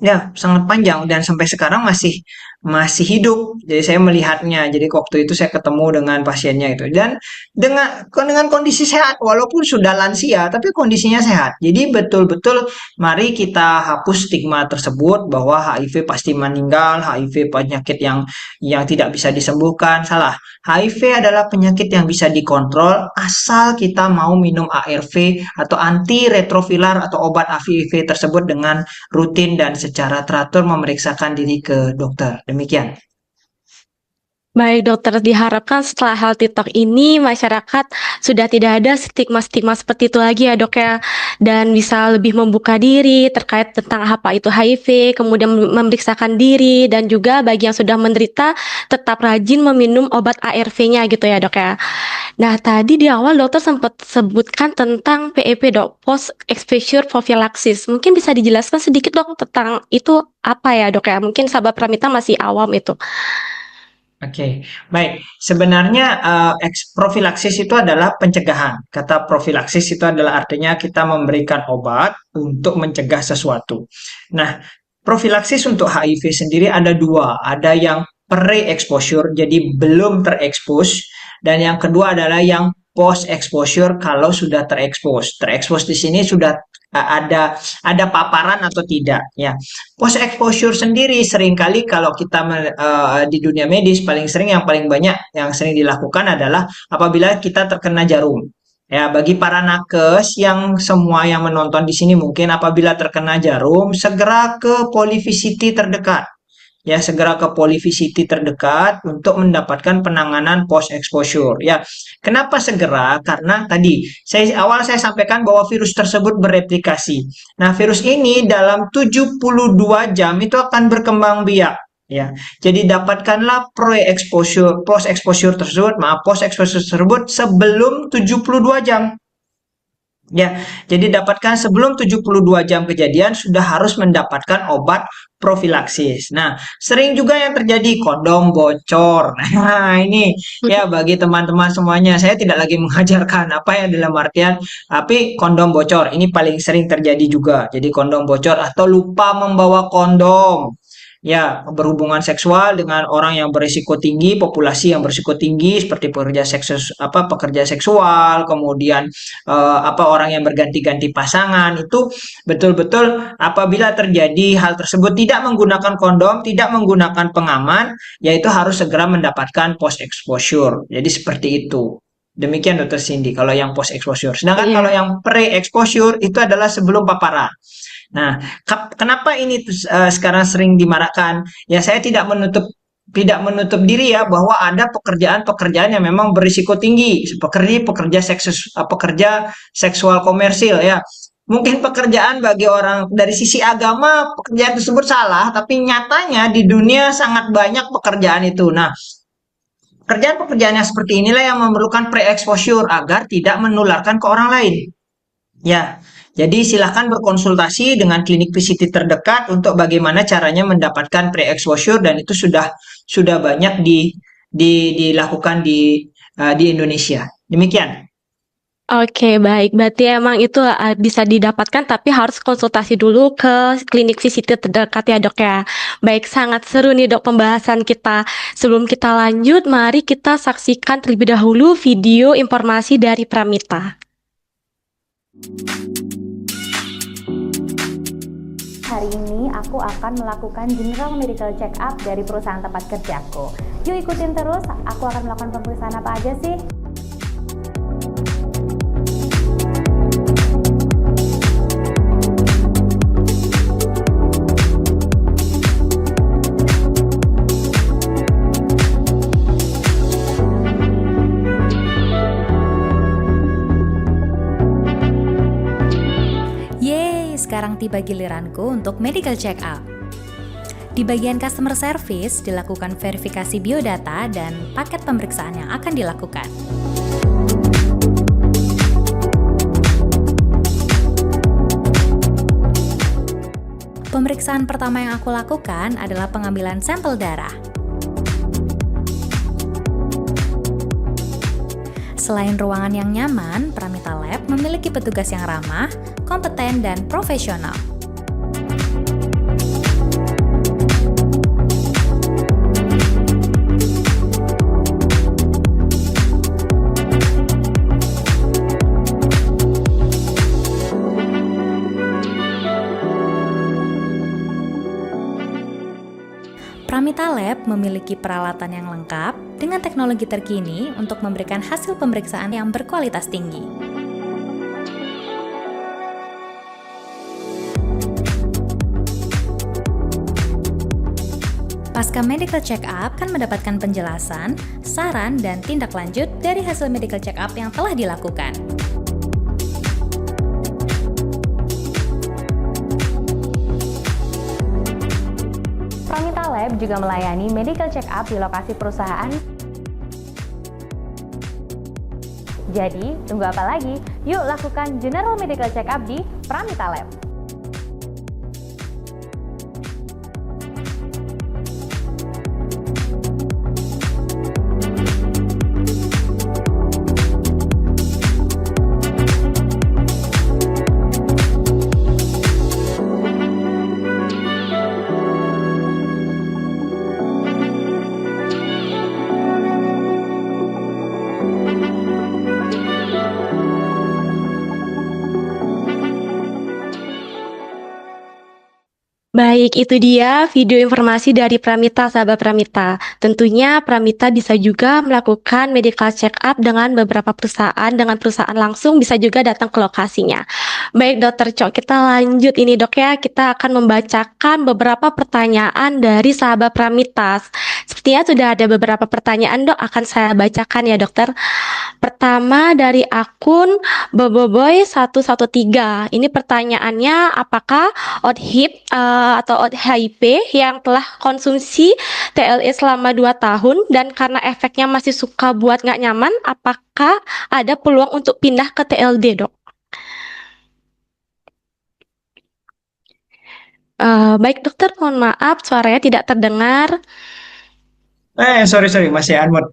Ya, sangat panjang dan sampai sekarang masih masih hidup. Jadi saya melihatnya. Jadi waktu itu saya ketemu dengan pasiennya itu dan dengan kondisi sehat walaupun sudah lansia tapi kondisinya sehat. Jadi betul-betul mari kita hapus stigma tersebut bahwa HIV pasti meninggal, HIV penyakit yang tidak bisa disembuhkan. Salah. HIV adalah penyakit yang bisa dikontrol asal kita mau minum ARV atau antiretroviral atau obat HIV tersebut dengan rutin dan secara teratur memeriksakan diri ke dokter. Demikian. Baik dokter, diharapkan setelah Healthy Talk ini masyarakat sudah tidak ada stigma-stigma seperti itu lagi ya dok ya, dan bisa lebih membuka diri terkait tentang apa itu HIV, kemudian memeriksakan diri, dan juga bagi yang sudah menderita tetap rajin meminum obat ARV-nya gitu ya dok ya. Nah tadi di awal dokter sempat sebutkan tentang PEP dok, Post Exposure Prophylaxis. Mungkin bisa dijelaskan sedikit dok tentang itu apa ya dok ya? Mungkin sahabat Pramita masih awam itu. Oke, baik. Sebenarnya profilaksis itu adalah pencegahan. Kata profilaksis itu adalah artinya kita memberikan obat untuk mencegah sesuatu. Nah, profilaksis untuk HIV sendiri ada dua. Ada yang pre-exposure, jadi belum terekspos, dan yang kedua adalah yang post exposure kalau sudah terekspos. Terekspos di sini sudah ada paparan atau tidak ya. Post exposure sendiri seringkali kalau kita di dunia medis paling sering yang paling banyak yang sering dilakukan adalah apabila kita terkena jarum. Ya, bagi para nakes yang semua yang menonton di sini mungkin apabila terkena jarum segera ke Polyvisity terdekat. Ya, segera ke Polyvisity terdekat untuk mendapatkan penanganan post exposure. Ya, kenapa segera? Karena tadi saya sampaikan bahwa virus tersebut bereplikasi. Nah, virus ini dalam 72 jam itu akan berkembang biak. Ya, jadi dapatkanlah pre-exposure, post exposure tersebut, maaf, post exposure tersebut sebelum 72 jam. Ya, jadi dapatkan sebelum 72 jam kejadian sudah harus mendapatkan obat profilaksis. Nah, sering juga yang terjadi kondom bocor. Nah, ini ya bagi teman-teman semuanya, saya tidak lagi mengajarkan apa yang dalam artian, tapi kondom bocor ini paling sering terjadi juga. Jadi kondom bocor atau lupa membawa kondom. Ya, berhubungan seksual dengan orang yang berisiko tinggi, populasi yang berisiko tinggi seperti pekerja seksual, kemudian orang yang berganti-ganti pasangan itu betul-betul apabila terjadi hal tersebut tidak menggunakan kondom, tidak menggunakan pengaman, yaitu harus segera mendapatkan post exposure. Jadi seperti itu. Demikian Dokter Cindy kalau yang post exposure. Sedangkan kalau Iya. yang pre exposure itu adalah sebelum paparan. Nah, kenapa ini sekarang sering dimarakkan? Ya, saya tidak menutup diri ya bahwa ada pekerjaan-pekerjaan yang memang berisiko tinggi, seperti pekerja seksual komersil ya. Mungkin pekerjaan bagi orang dari sisi agama pekerjaan tersebut salah, tapi nyatanya di dunia sangat banyak pekerjaan itu. Nah, pekerjaan-pekerjaan yang seperti inilah yang memerlukan pre-exposure agar tidak menularkan ke orang lain. Ya, jadi silahkan berkonsultasi dengan klinik PCT terdekat untuk bagaimana caranya mendapatkan pre-exposure dan itu sudah banyak dilakukan di Indonesia. Demikian. Oke, baik. Berarti emang itu bisa didapatkan, tapi harus konsultasi dulu ke klinik VCT terdekat ya, Dok ya. Baik, sangat seru nih, Dok, pembahasan kita. Sebelum kita lanjut, mari kita saksikan terlebih dahulu video informasi dari Pramita. Hari ini aku akan melakukan general medical check up dari perusahaan tempat kerjaku. Yuk ikutin terus, aku akan melakukan pemeriksaan apa aja sih? Yeay, sekarang tiba giliranku untuk medical check up. Di bagian customer service dilakukan verifikasi biodata dan paket pemeriksaan yang akan dilakukan. Pemeriksaan pertama yang aku lakukan adalah pengambilan sampel darah. Selain ruangan yang nyaman, Pramita Lab memiliki petugas yang ramah, kompeten, dan profesional. Pramita Lab memiliki peralatan yang lengkap dengan teknologi terkini untuk memberikan hasil pemeriksaan yang berkualitas tinggi. Pasca medical check up akan mendapatkan penjelasan, saran, dan tindak lanjut dari hasil medical check up yang telah dilakukan. Pramita Lab juga melayani medical check up di lokasi perusahaan. Jadi, tunggu apa lagi? Yuk lakukan general medical check up di Pramita Lab. Baik, itu dia video informasi dari Pramita, sahabat Pramita. Tentunya Pramita bisa juga melakukan medical check up dengan beberapa perusahaan, dengan perusahaan langsung bisa juga datang ke lokasinya. Baik, Dokter Cok, kita lanjut ini, Dok ya. Kita akan membacakan beberapa pertanyaan dari sahabat Pramita. Sepertinya sudah ada beberapa pertanyaan, Dok, akan saya bacakan ya, Dokter. Pertama dari akun Boboiboy 113. Ini pertanyaannya, apakah ODHIP atau ODHIP yang telah konsumsi TLE selama 2 tahun dan karena efeknya masih suka buat nggak nyaman, apakah ada peluang untuk pindah ke TLD, Dok? Baik, Dokter, mohon maaf suaranya tidak terdengar. Sorry, masih Anwar.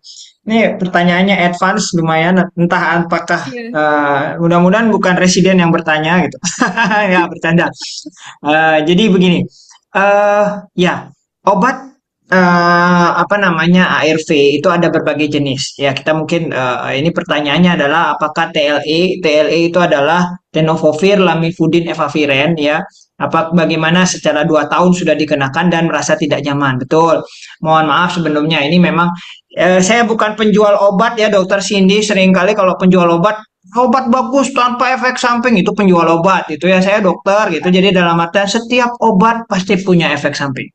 Ini pertanyaannya advance lumayan, entah apakah mudah-mudahan bukan residen yang bertanya gitu. Ya, bercanda. Jadi begini, ya obat apa namanya ARV itu ada berbagai jenis. Ya kita mungkin ini pertanyaannya adalah apakah TLE? TLE itu adalah tenofovir, lamivudin, efavirenz ya. Bagaimana secara 2 tahun sudah dikenakan dan merasa tidak nyaman? Betul. Mohon maaf sebelumnya ini memang saya bukan penjual obat ya Dokter Cindy. Seringkali kalau penjual obat obat bagus tanpa efek samping itu penjual obat itu ya, saya dokter gitu. Jadi dalam artian setiap obat pasti punya efek samping.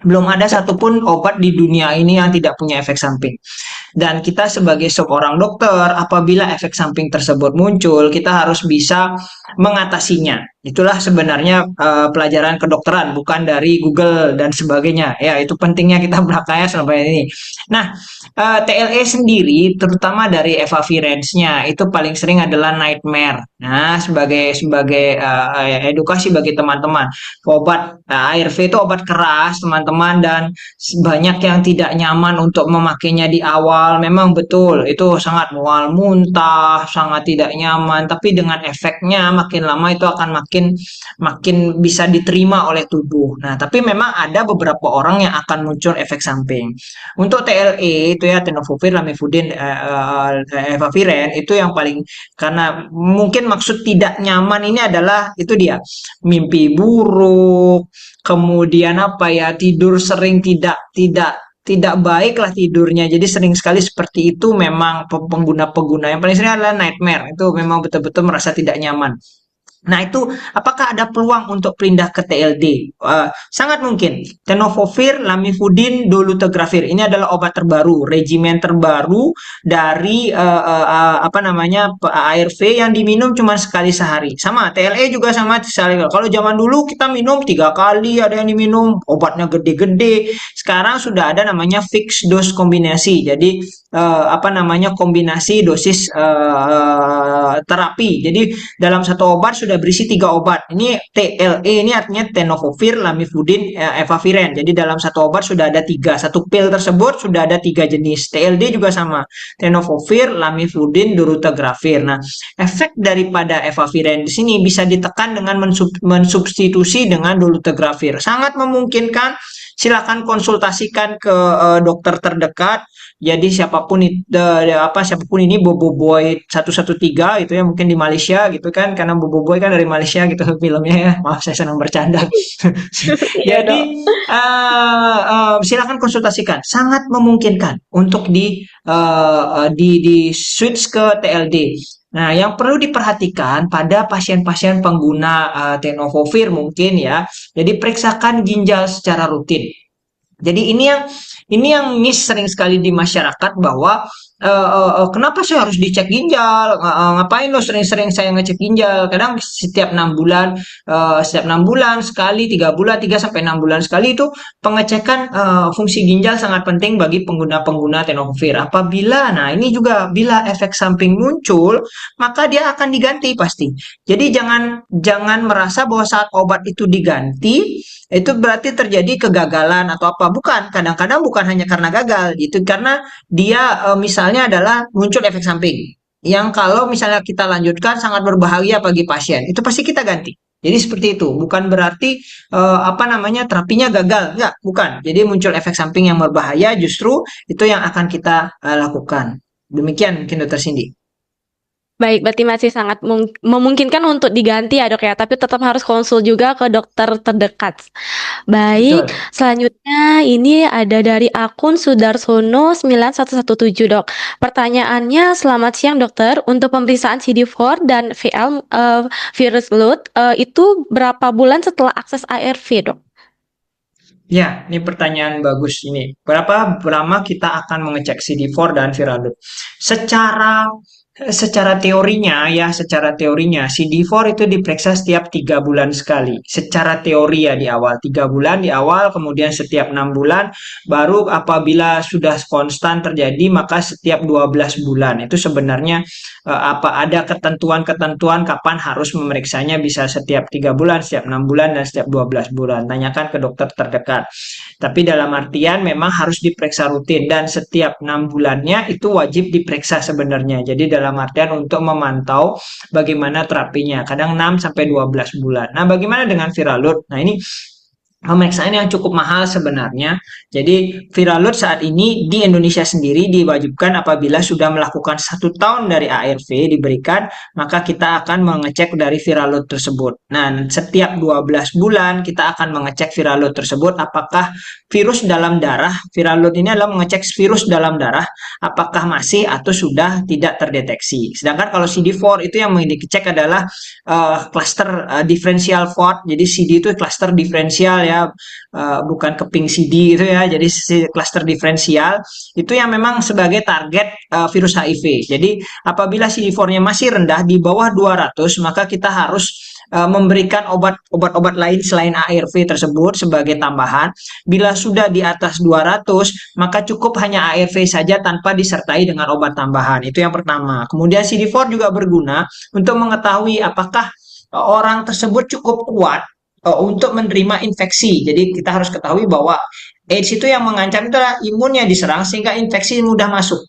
Belum ada satupun obat di dunia ini yang tidak punya efek samping. Dan kita sebagai seorang dokter, apabila efek samping tersebut muncul, kita harus bisa mengatasinya. Itulah sebenarnya pelajaran kedokteran, bukan dari Google dan sebagainya. Ya, itu pentingnya kita berkaya sampai ini. Nah, TLE sendiri, terutama dari efavirenz-nya, itu paling sering adalah nightmare. Nah, sebagai sebagai edukasi bagi teman-teman, obat ARV itu obat keras, teman-teman, dan banyak yang tidak nyaman untuk memakainya di awal. Memang betul, itu sangat mual muntah, sangat tidak nyaman. Tapi dengan efeknya makin lama itu akan makin makin bisa diterima oleh tubuh. Nah, tapi memang ada beberapa orang yang akan muncul efek samping. Untuk TLE itu ya tenofovir, lamivudin, efavirenz itu yang paling, karena mungkin maksud tidak nyaman ini adalah itu dia mimpi buruk, kemudian apa ya, tidur sering tidak baik lah tidurnya. Jadi sering sekali seperti itu. Memang pengguna-pengguna yang paling sering adalah nightmare. Itu memang betul-betul merasa tidak nyaman. Nah, itu apakah ada peluang untuk pindah ke TLD? Sangat mungkin. Tenofovir, lamivudin, dolutegravir ini adalah obat terbaru, regimen terbaru dari apa namanya ARV yang diminum cuma sekali sehari. Sama TLE juga sama sekali. Kalau zaman dulu kita minum 3 kali, ada yang diminum obatnya gede-gede. Sekarang sudah ada namanya fixed dose kombinasi. Jadi apa namanya kombinasi dosis terapi. Jadi dalam satu obat sudah berisi 3 obat. Ini TLE ini artinya tenofovir, lamivudin, efavirenz. Jadi dalam satu obat sudah ada 3. Satu pil tersebut sudah ada 3 jenis. TLD juga sama. Tenofovir, lamivudin, dolutegravir. Nah, efek daripada efavirenz di sini bisa ditekan dengan mensubstitusi dengan dolutegravir. Sangat memungkinkan. Silakan konsultasikan ke dokter terdekat. Jadi siapapun ini Bobo Boy 113 itu ya, mungkin di Malaysia gitu kan, karena Bobo Boy kan dari Malaysia gitu filmnya ya. Maaf, saya senang bercanda. Iya Jadi dok. silakan konsultasikan. Sangat memungkinkan untuk di switch ke TLD. Nah, yang perlu diperhatikan pada pasien-pasien pengguna tenofovir mungkin ya. Jadi periksakan ginjal secara rutin. Jadi ini yang miss sering sekali di masyarakat, bahwa kenapa saya harus dicek ginjal? Ngapain lo sering-sering saya ngecek ginjal? Kadang setiap 6 bulan sekali, 3 bulan, 3 sampai 6 bulan sekali itu pengecekan fungsi ginjal sangat penting bagi pengguna-pengguna tenofovir. Nah ini juga bila efek samping muncul, maka dia akan diganti pasti. Jadi jangan merasa bahwa saat obat itu diganti itu berarti terjadi kegagalan atau apa. Bukan, kadang-kadang bukan hanya karena gagal, itu karena dia misalnya adalah muncul efek samping yang kalau misalnya kita lanjutkan sangat berbahaya bagi pasien, itu pasti kita ganti. Jadi seperti itu, bukan berarti apa namanya terapinya gagal, enggak, bukan. Jadi muncul efek samping yang berbahaya, justru itu yang akan kita lakukan. Demikian mungkin Dokter Cindy. Baik, berarti masih sangat memungkinkan untuk diganti ya dok ya, tapi tetap harus konsul juga ke dokter terdekat. Baik, Betul. selanjutnya ini ada dari akun Sudarsono 9117 dok. Pertanyaannya, selamat siang dokter, untuk pemeriksaan CD4 dan VL virus load itu berapa bulan setelah akses ARV dok? Ya, ini pertanyaan bagus ini. Berapa lama kita akan mengecek CD4 dan viral load? Secara teorinya CD4 itu diperiksa setiap 3 bulan sekali. Secara teori ya, di awal 3 bulan di awal, kemudian setiap 6 bulan, baru apabila sudah konstan terjadi maka setiap 12 bulan. Itu sebenarnya ada ketentuan-ketentuan kapan harus memeriksanya, bisa setiap 3 bulan, setiap 6 bulan, dan setiap 12 bulan. Tanyakan ke dokter terdekat. Tapi dalam artian memang harus diperiksa rutin, dan setiap 6 bulannya itu wajib diperiksa sebenarnya. Jadi dalam artian untuk memantau bagaimana terapinya. Kadang 6 sampai 12 bulan. Nah, bagaimana dengan viral load? Nah, ini pemeriksaan yang cukup mahal sebenarnya. Jadi viral load saat ini di Indonesia sendiri diwajibkan apabila sudah melakukan 1 tahun dari ARV diberikan, maka kita akan mengecek dari viral load tersebut. Nah, setiap 12 bulan kita akan mengecek viral load tersebut apakah virus dalam darah, viral load ini adalah mengecek virus dalam darah apakah masih atau sudah tidak terdeteksi. Sedangkan kalau CD4 itu yang dicek adalah cluster differential fault. Jadi CD itu cluster diferensial ya, bukan keping CD itu ya. Jadi cluster diferensial itu yang memang sebagai target virus HIV. Jadi apabila CD4-nya masih rendah di bawah 200, maka kita harus memberikan obat-obat lain selain ARV tersebut sebagai tambahan. Bila sudah di atas 200, maka cukup hanya ARV saja tanpa disertai dengan obat tambahan. Itu yang pertama. Kemudian CD4 juga berguna untuk mengetahui apakah orang tersebut cukup kuat untuk menerima infeksi. Jadi kita harus ketahui bahwa AIDS itu yang mengancam itu adalah imunnya diserang sehingga infeksi mudah masuk.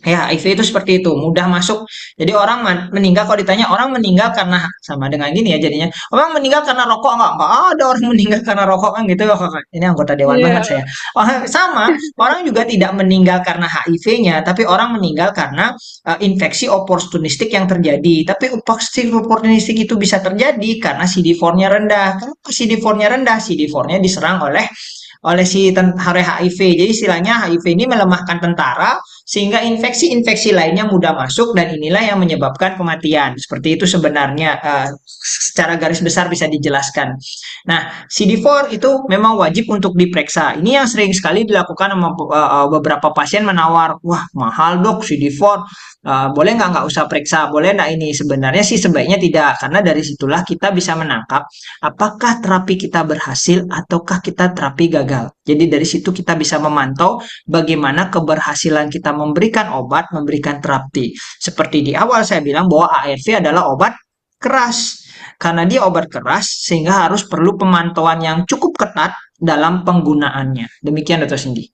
Ya, HIV itu seperti itu, mudah masuk. Jadi orang meninggal, kalau ditanya orang meninggal karena sama dengan gini ya jadinya. Orang meninggal karena rokok enggak ada orang meninggal karena rokok kan gitu. Ini anggota dewan Iya. banget saya. Sama, orang juga tidak meninggal karena HIV-nya, tapi orang meninggal karena infeksi oportunistik yang terjadi. Tapi infeksi oportunistik itu bisa terjadi karena CD4-nya rendah. Kenapa CD4-nya rendah? CD4-nya diserang oleh si tentara HIV. Jadi istilahnya HIV ini melemahkan tentara sehingga infeksi-infeksi lainnya mudah masuk dan inilah yang menyebabkan kematian. Seperti itu sebenarnya secara garis besar bisa dijelaskan. Nah, CD4 itu memang wajib untuk diperiksa. Ini yang sering sekali dilakukan sama beberapa pasien menawar, wah mahal dok CD4, boleh nggak usah periksa, boleh nggak ini? Sebenarnya sih sebaiknya tidak, karena dari situlah kita bisa menangkap apakah terapi kita berhasil ataukah kita terapi gagal. Jadi dari situ kita bisa memantau bagaimana keberhasilan kita memberikan obat, memberikan terapi. Seperti di awal saya bilang bahwa ARV adalah obat keras. Karena dia obat keras sehingga harus perlu pemantauan yang cukup ketat dalam penggunaannya. Demikian Dr. Cindy.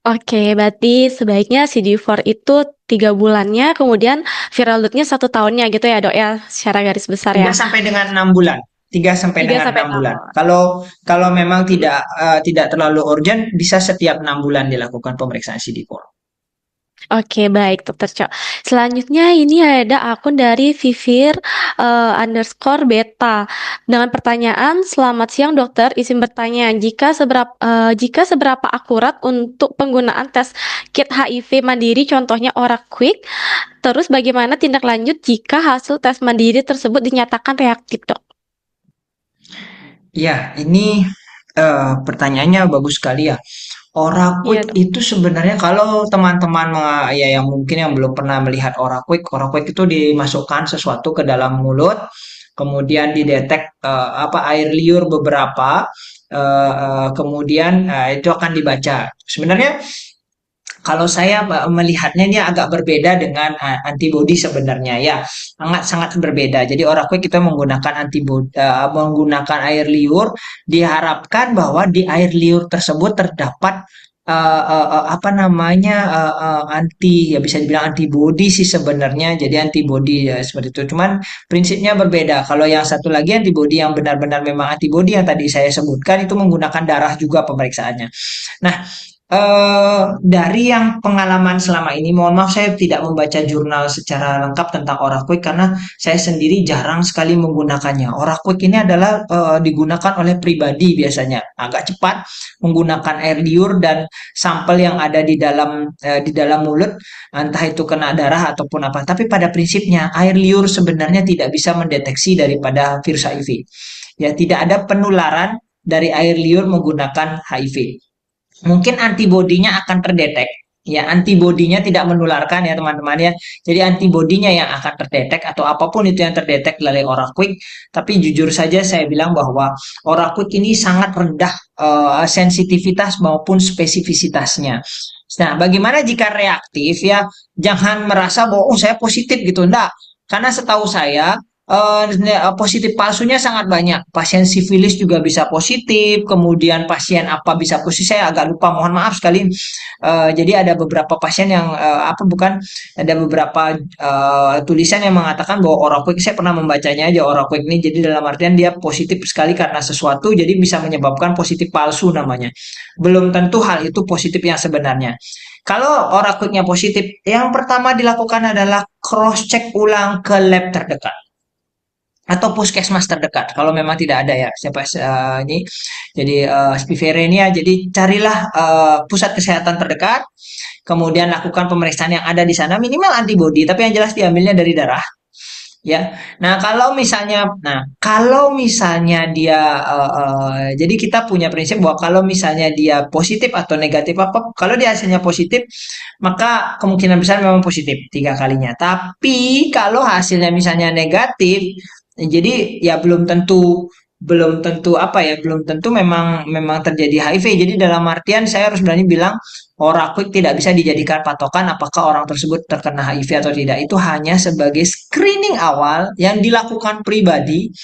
Oke, berarti sebaiknya CD4 itu 3 bulannya, kemudian viral load-nya 1 tahunnya gitu ya dok ya, secara garis besar 3 ya. sampai dengan 6 bulan. 3 sampai 3 dengan sampai 6 6 bulan. bulan. Kalau memang tidak terlalu urgent, bisa setiap 6 bulan dilakukan pemeriksaan CD4. Oke, baik, Dokter Cok. Selanjutnya ini ada akun dari Vivir underscore beta dengan pertanyaan, selamat siang dokter, izin bertanya, jika seberapa akurat untuk penggunaan tes kit HIV mandiri, contohnya OraQuick, terus bagaimana tindak lanjut jika hasil tes mandiri tersebut dinyatakan reaktif, dok? Ya, ini pertanyaannya bagus sekali ya. Iya, OraQuick dok. itu sebenarnya kalau teman-teman ya yang mungkin yang belum pernah melihat OraQuick itu dimasukkan sesuatu ke dalam mulut, kemudian didetek air liur beberapa, kemudian itu akan dibaca. Sebenarnya kalau saya melihatnya ini agak berbeda dengan antibody sebenarnya ya, sangat-sangat berbeda. Jadi OraQuick kita menggunakan antibody, menggunakan air liur, diharapkan bahwa di air liur tersebut terdapat apa namanya anti ya bisa dibilang antibody sih sebenarnya. Jadi antibody ya seperti itu. Cuman prinsipnya berbeda. Kalau yang satu lagi antibody yang benar-benar memang antibody yang tadi saya sebutkan itu menggunakan darah juga pemeriksaannya. Nah, dari yang pengalaman selama ini, mohon maaf saya tidak membaca jurnal secara lengkap tentang OraQuick karena saya sendiri jarang sekali menggunakannya. OraQuick ini adalah digunakan oleh pribadi biasanya, agak cepat menggunakan air liur dan sampel yang ada di dalam mulut, entah itu kena darah ataupun apa. Tapi pada prinsipnya air liur sebenarnya tidak bisa mendeteksi daripada virus HIV. Ya, tidak ada penularan dari air liur menggunakan HIV. Mungkin antibodinya akan terdetek. Ya, antibodinya tidak menularkan ya teman-teman ya. Jadi antibodinya yang akan terdetek atau apapun itu yang terdetek dari OraQuick. Tapi jujur saja saya bilang bahwa OraQuick ini sangat rendah sensitivitas maupun spesifisitasnya. Nah, bagaimana jika reaktif ya? Jangan merasa bahwa oh saya positif gitu. Enggak. Karena setahu saya positif palsunya sangat banyak. Pasien sifilis juga bisa positif, kemudian pasien apa bisa positif. Saya agak lupa, mohon maaf sekali. Jadi ada beberapa pasien yang ada beberapa tulisan yang mengatakan bahwa Oroquick, saya pernah membacanya aja Oroquick ini. Jadi dalam artian dia positif sekali karena sesuatu, jadi bisa menyebabkan positif palsu namanya. Belum tentu hal itu positif yang sebenarnya. Kalau Oroquicknya positif, yang pertama dilakukan adalah cross check ulang ke lab terdekat atau puskesmas terdekat kalau memang tidak ada ya siapa ini jadi spiferenia, jadi carilah pusat kesehatan terdekat, kemudian lakukan pemeriksaan yang ada di sana, minimal antibodi tapi yang jelas diambilnya dari darah ya. Kalau misalnya dia jadi kita punya prinsip bahwa kalau misalnya dia positif atau negatif apa, kalau dia hasilnya positif maka kemungkinan besar memang positif 3 kalinya. Tapi kalau hasilnya misalnya negatif, jadi ya belum tentu memang memang terjadi HIV. Jadi dalam artian saya harus berani bilang Oraquick tidak bisa dijadikan patokan apakah orang tersebut terkena HIV atau tidak. Itu hanya sebagai screening awal yang dilakukan pribadi,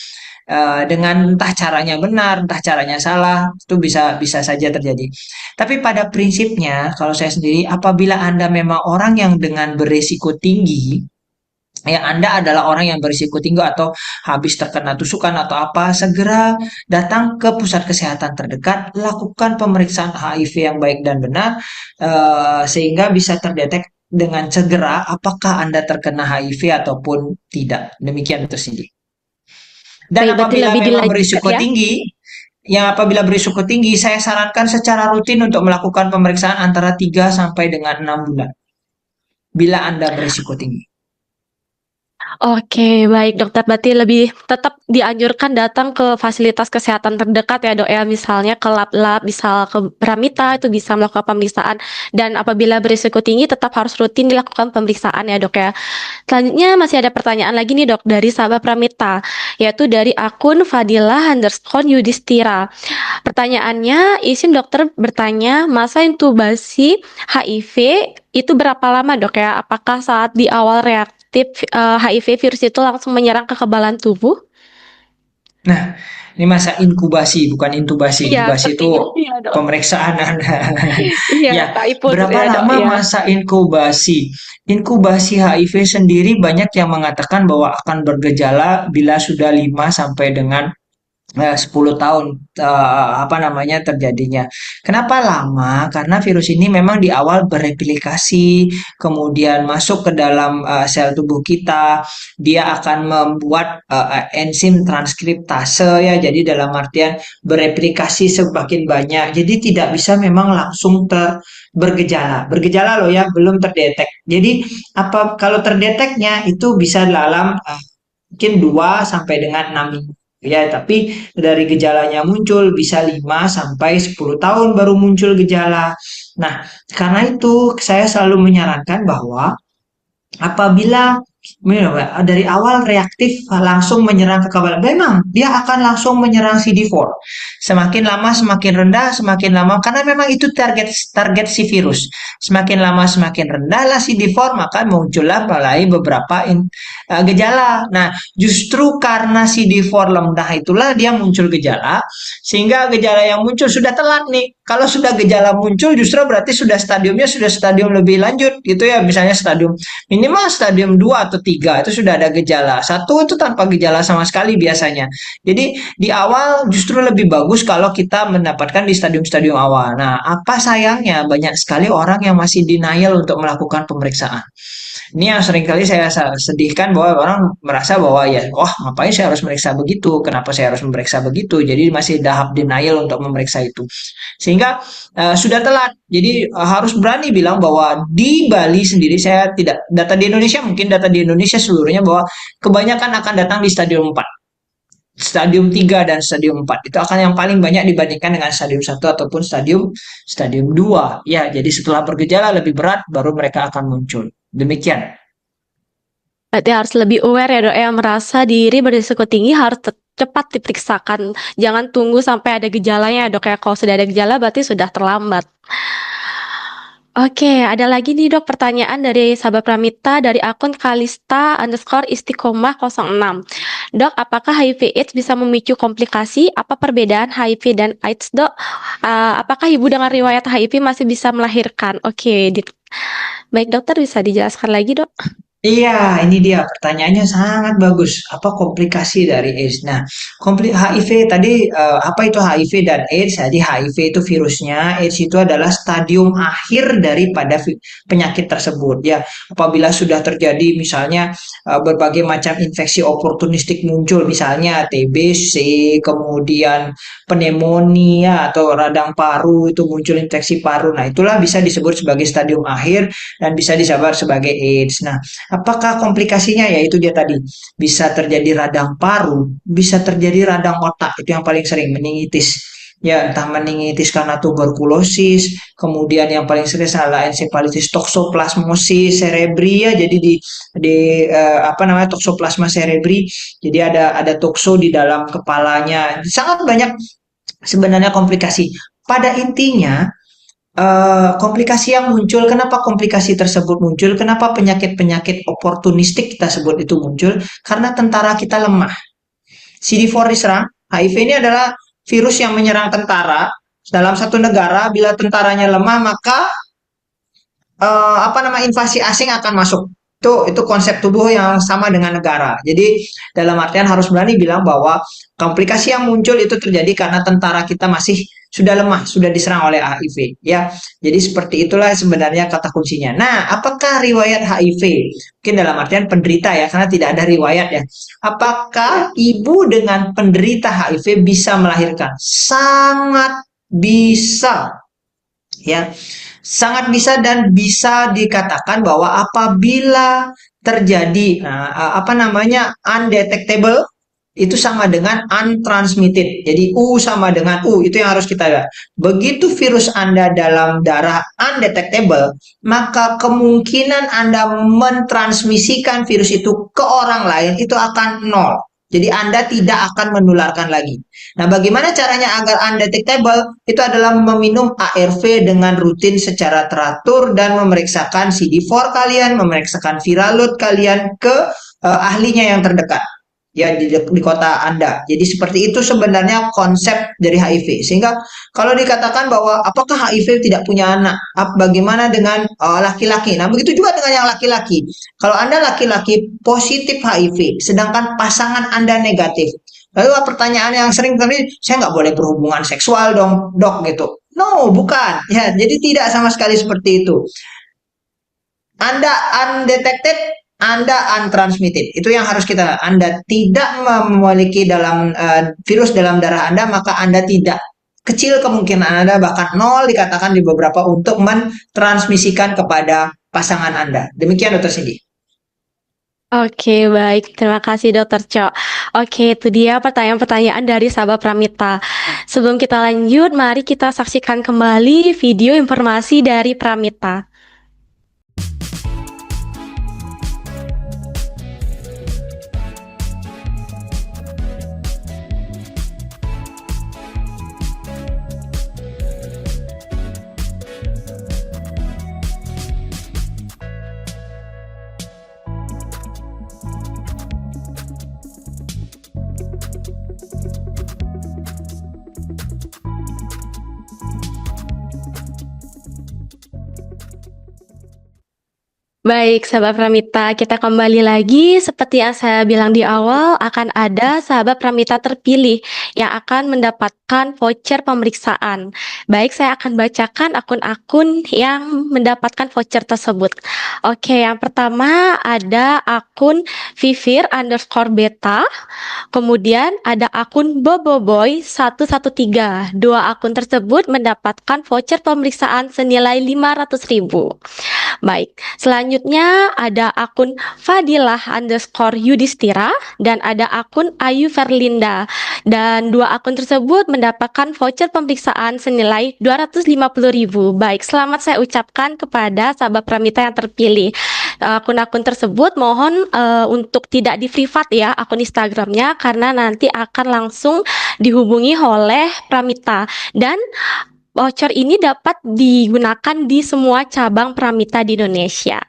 dengan entah caranya benar, entah caranya salah, itu bisa bisa saja terjadi. Tapi pada prinsipnya, kalau saya sendiri, apabila Anda memang orang yang dengan beresiko tinggi, ya Anda adalah orang yang berisiko tinggi atau habis terkena tusukan atau apa, segera datang ke pusat kesehatan terdekat, lakukan pemeriksaan HIV yang baik dan benar, sehingga bisa terdetek dengan segera apakah Anda terkena HIV ataupun tidak. Demikian itu sendiri. Dan Baik, berarti apabila lebih memang dilanjutkan berisiko ya. tinggi, apabila berisiko tinggi, saya sarankan secara rutin untuk melakukan pemeriksaan antara 3 sampai dengan 6 bulan bila Anda berisiko tinggi. Oke, baik dokter. Berarti lebih tetap dianjurkan datang ke fasilitas kesehatan terdekat ya dok ya. Misalnya ke lab-lab, misal ke Pramita itu bisa melakukan pemeriksaan. Dan apabila berisiko tinggi tetap harus rutin dilakukan pemeriksaan ya dok ya. Selanjutnya masih ada pertanyaan lagi nih dok dari sahabat Pramita, yaitu dari akun Fadilah_Yudhistira. Pertanyaannya, izin dokter bertanya, masa intubasi HIV itu berapa lama dok ya? Apakah saat di awal reaktif HIV virus itu langsung menyerang kekebalan tubuh? Nah, ini masa inkubasi, bukan intubasi. Iya, Intubasi itu sepertinya. Iya dok. pemeriksaan Anda. Iya, Ya, taipun berapa ya dok lama ya. masa inkubasi? Inkubasi HIV sendiri banyak yang mengatakan bahwa akan bergejala bila sudah 5 sampai dengan 10 tahun terjadinya. Kenapa lama? Karena virus ini memang di awal bereplikasi, kemudian masuk ke dalam sel tubuh kita, dia akan membuat enzim transkriptase ya. Jadi dalam artian bereplikasi semakin banyak. Jadi tidak bisa memang langsung bergejala. Bergejala loh ya, belum terdetek. Jadi kalau terdeteknya itu bisa dalam mungkin 2 sampai dengan 6 minggu ya, tapi dari gejalanya muncul bisa 5 sampai 10 tahun baru muncul gejala. Nah, karena itu saya selalu menyarankan bahwa apabila dari awal reaktif langsung menyerang kekebalan, memang dia akan langsung menyerang CD4. Semakin lama semakin rendah, semakin lama karena memang itu target si virus. Semakin lama semakin rendahlah CD4, maka muncullah mulai beberapa gejala. Nah, justru karena CD4 rendah itulah dia muncul gejala, sehingga gejala yang muncul sudah telat nih. Kalau sudah gejala muncul justru berarti sudah stadium lebih lanjut gitu ya, misalnya minimal stadium 2 atau 3 itu sudah ada gejala. 1 itu tanpa gejala sama sekali biasanya. Jadi di awal justru lebih bagus kalau kita mendapatkan di stadium-stadium awal. Nah, apa sayangnya banyak sekali orang yang masih denial untuk melakukan pemeriksaan. Ini yang seringkali saya sedihkan, bahwa orang merasa bahwa ya, ngapain saya harus meriksa begitu? Kenapa saya harus memeriksa begitu? Jadi masih tahap denial untuk memeriksa itu. Sehingga sudah telat. Jadi harus berani bilang bahwa di Bali sendiri, saya tidak data di Indonesia, mungkin data di Indonesia seluruhnya bahwa kebanyakan akan datang di stadium 4. Stadium 3 dan stadium 4 itu akan yang paling banyak dibandingkan dengan stadium 1 ataupun stadium 2. Ya, jadi setelah bergejala lebih berat baru mereka akan muncul. Demikian. Berarti harus lebih aware ya dok ya, merasa diri berisiko tinggi harus cepat diperiksakan. Jangan tunggu sampai ada gejalanya ya dok ya. Kalau sudah ada gejala berarti sudah terlambat. Oke, ada lagi nih dok pertanyaan dari sahabat Pramita dari akun Kalista_istiqomah 06. Dok, apakah HIV/AIDS bisa memicu komplikasi? Apa perbedaan HIV dan AIDS dok? Apakah ibu dengan riwayat HIV masih bisa melahirkan? Oke, baik dokter bisa dijelaskan lagi dok? Iya, ini dia pertanyaannya sangat bagus. Apa komplikasi dari AIDS? Nah, HIV tadi apa itu HIV dan AIDS? Jadi HIV itu virusnya, AIDS itu adalah stadium akhir daripada penyakit tersebut. Ya, apabila sudah terjadi misalnya berbagai macam infeksi oportunistik muncul, misalnya TBC, kemudian pneumonia atau radang paru itu muncul infeksi paru. Nah, itulah bisa disebut sebagai stadium akhir dan bisa disebut sebagai AIDS. Nah, apakah komplikasinya? Ya itu dia tadi, bisa terjadi radang paru, bisa terjadi radang otak, itu yang paling sering meningitis. Ya, entah meningitis karena tuberkulosis, kemudian yang paling sering adalah encephalitis toxoplasmosis cerebri ya. Jadi apa namanya toxoplasma cerebri. Jadi ada toxo di dalam kepalanya. Sangat banyak sebenarnya komplikasi. Pada intinya komplikasi yang muncul, kenapa komplikasi tersebut muncul, kenapa penyakit-penyakit oportunistik kita sebut itu muncul, karena tentara kita lemah. CD4 diserang, HIV ini adalah virus yang menyerang tentara. Dalam satu negara, bila tentaranya lemah, maka apa nama invasi asing akan masuk. Itu konsep tubuh yang sama dengan negara. Jadi dalam artian harus berani bilang bahwa komplikasi yang muncul itu terjadi karena tentara kita masih sudah lemah, sudah diserang oleh HIV ya. Jadi seperti itulah sebenarnya kata kuncinya. Nah, apakah riwayat HIV? Mungkin dalam artian penderita ya, karena tidak ada riwayat ya. Apakah ibu dengan penderita HIV bisa melahirkan? Sangat bisa ya, sangat bisa, dan bisa dikatakan bahwa apabila terjadi apa namanya undetectable, itu sama dengan untransmitted. Jadi U sama dengan U, itu yang harus kita lihat. Begitu virus Anda dalam darah undetectable, maka kemungkinan Anda mentransmisikan virus itu ke orang lain itu akan nol. Jadi Anda tidak akan menularkan lagi. Nah, bagaimana caranya agar undetectable? Itu adalah meminum ARV dengan rutin secara teratur dan memeriksakan CD4 kalian, memeriksakan viral load kalian ke ahlinya yang terdekat ya di kota Anda. Jadi seperti itu sebenarnya konsep dari HIV. Sehingga kalau dikatakan bahwa apakah HIV tidak punya anak, bagaimana dengan laki-laki? Nah, begitu juga dengan yang laki-laki. Kalau Anda laki-laki positif HIV, sedangkan pasangan Anda negatif. Lalu pertanyaan yang sering terjadi, saya nggak boleh berhubungan seksual dong, dok gitu. No, bukan. Ya, jadi tidak sama sekali seperti itu. Anda undetected, Anda untransmitted. Itu yang harus kita. Anda tidak memiliki dalam virus dalam darah Anda, maka Anda tidak. Kecil kemungkinan Anda, bahkan nol dikatakan di beberapa, untuk mentransmisikan kepada pasangan Anda. Demikian Dr. Cindy. Oke, baik. Terima kasih Dokter Cok. Oke, itu dia pertanyaan-pertanyaan dari sahabat Pramita. Sebelum kita lanjut, mari kita saksikan kembali video informasi dari Pramita. Baik, sahabat Pramita, kita kembali lagi. Seperti yang saya bilang di awal, akan ada sahabat Pramita terpilih yang akan mendapatkan voucher pemeriksaan. Baik, saya akan bacakan akun-akun yang mendapatkan voucher tersebut. Oke, yang pertama ada akun Vivir_beta, kemudian ada akun Boboboy113. Dua akun tersebut mendapatkan voucher pemeriksaan senilai 500.000. Baik, selanjutnya ada akun Fadilah_Yudhistira dan ada akun Ayu Verlinda. Dan dua akun tersebut mendapatkan voucher pemeriksaan senilai 250.000. Baik, selamat saya ucapkan kepada sahabat Pramita yang terpilih. Akun-akun tersebut mohon untuk tidak di-privat ya akun Instagramnya, karena nanti akan langsung dihubungi oleh Pramita. Dan voucher ini dapat digunakan di semua cabang Pramita di Indonesia.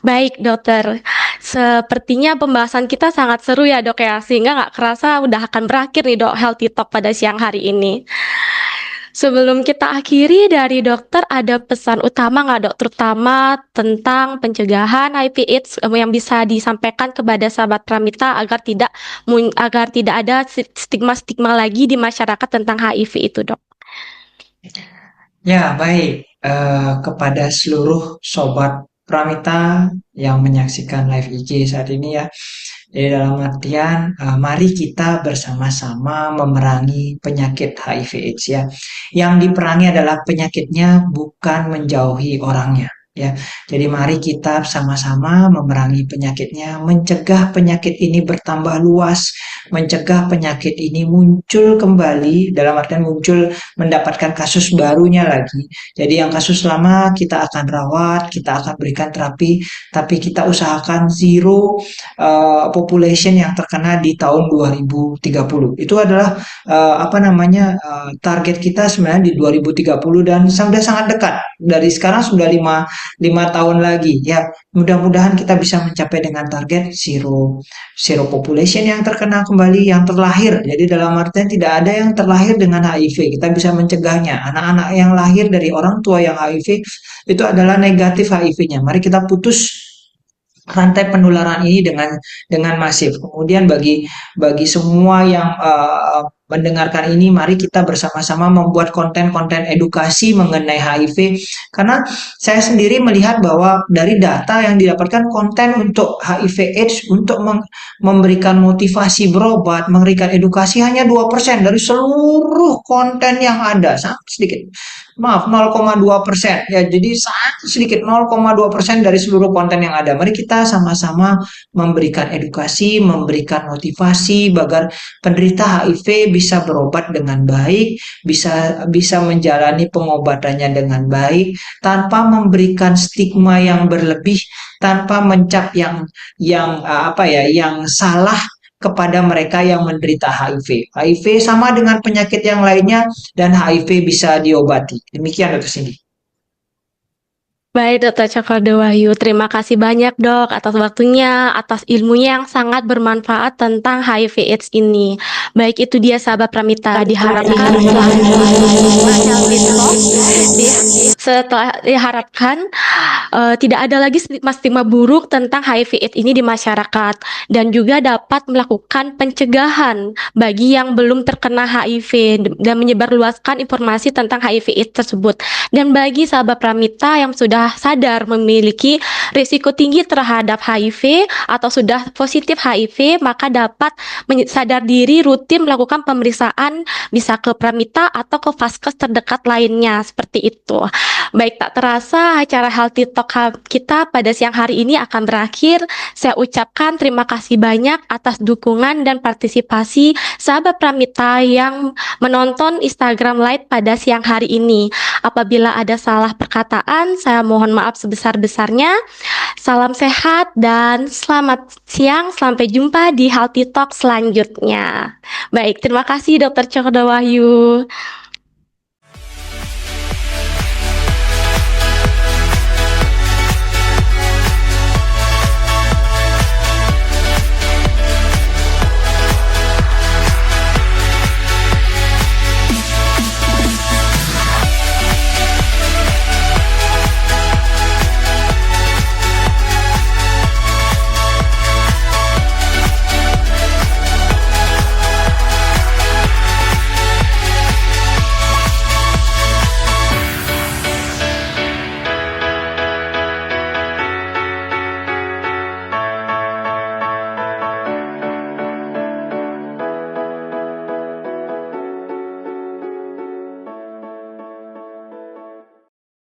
Baik, dokter. Sepertinya pembahasan kita sangat seru ya, dok ya. Sehingga nggak kerasa udah akan berakhir nih, dok, Healthy Talk pada siang hari ini. Sebelum kita akhiri, dari dokter ada pesan utama nggak, dok? Terutama tentang pencegahan HIV/AIDS yang bisa disampaikan kepada sahabat Pramita agar tidak ada stigma-stigma lagi di masyarakat tentang HIV itu, dok. Ya, baik. Kepada seluruh sobat Pramita yang menyaksikan live IG saat ini ya. Jadi dalam artian, mari kita bersama-sama memerangi penyakit HIV/AIDS ya. Yang diperangi adalah penyakitnya, bukan menjauhi orangnya. Ya, jadi mari kita sama-sama memerangi penyakitnya, mencegah penyakit ini bertambah luas, mencegah penyakit ini muncul kembali, dalam artian muncul mendapatkan kasus barunya lagi. Jadi yang kasus lama kita akan rawat, kita akan berikan terapi, tapi kita usahakan zero population yang terkena di tahun 2030. Itu adalah target kita sebenarnya di 2030 dan sudah sangat dekat. Dari sekarang sudah 5 tahun lagi. Ya, mudah-mudahan kita bisa mencapai dengan target zero population yang terkena kembali, yang terlahir. Jadi dalam artian tidak ada yang terlahir dengan HIV. Kita bisa mencegahnya. Anak-anak yang lahir dari orang tua yang HIV itu adalah negatif HIV-nya. Mari kita putus rantai penularan ini dengan masif. Kemudian bagi semua yang mendengarkan ini, mari kita bersama-sama membuat konten-konten edukasi mengenai HIV, karena saya sendiri melihat bahwa dari data yang didapatkan, konten untuk HIV/AIDS untuk memberikan motivasi berobat, memberikan edukasi hanya 2% dari seluruh konten yang ada, sangat sedikit. Maaf, 0,2% ya, jadi sangat sedikit, 0,2% dari seluruh konten yang ada. Mari kita sama-sama memberikan edukasi, memberikan motivasi agar penderita HIV bisa berobat dengan baik, bisa menjalani pengobatannya dengan baik tanpa memberikan stigma yang berlebih, tanpa mencap yang salah kepada mereka yang menderita HIV. HIV sama dengan penyakit yang lainnya dan HIV bisa diobati. Demikian, Dr. Cindy. Baik, Dokter Cokordo Wahyu, terima kasih banyak, Dok, atas waktunya, atas ilmunya yang sangat bermanfaat tentang HIV/AIDS ini. Baik, itu dia sahabat Pramita, diharapkan tidak ada lagi stigma-stigma buruk tentang HIV/AIDS ini di masyarakat, dan juga dapat melakukan pencegahan bagi yang belum terkena HIV dan menyebarluaskan informasi tentang HIV/AIDS tersebut. Dan bagi sahabat Pramita yang sudah sadar memiliki risiko tinggi terhadap HIV atau sudah positif HIV, maka dapat sadar diri rutin melakukan pemeriksaan, bisa ke Pramita atau ke vaskes terdekat lainnya, seperti itu. Baik, tak terasa acara Healthy Talk kita pada siang hari ini akan berakhir. Saya ucapkan terima kasih banyak atas dukungan dan partisipasi sahabat Pramita yang menonton Instagram Live pada siang hari ini. Apabila ada salah perkataan, saya mohon maaf sebesar-besarnya. Salam sehat dan selamat siang. Sampai jumpa di Healthy Talk selanjutnya. Baik, terima kasih Dr. Cokordo Wahyu.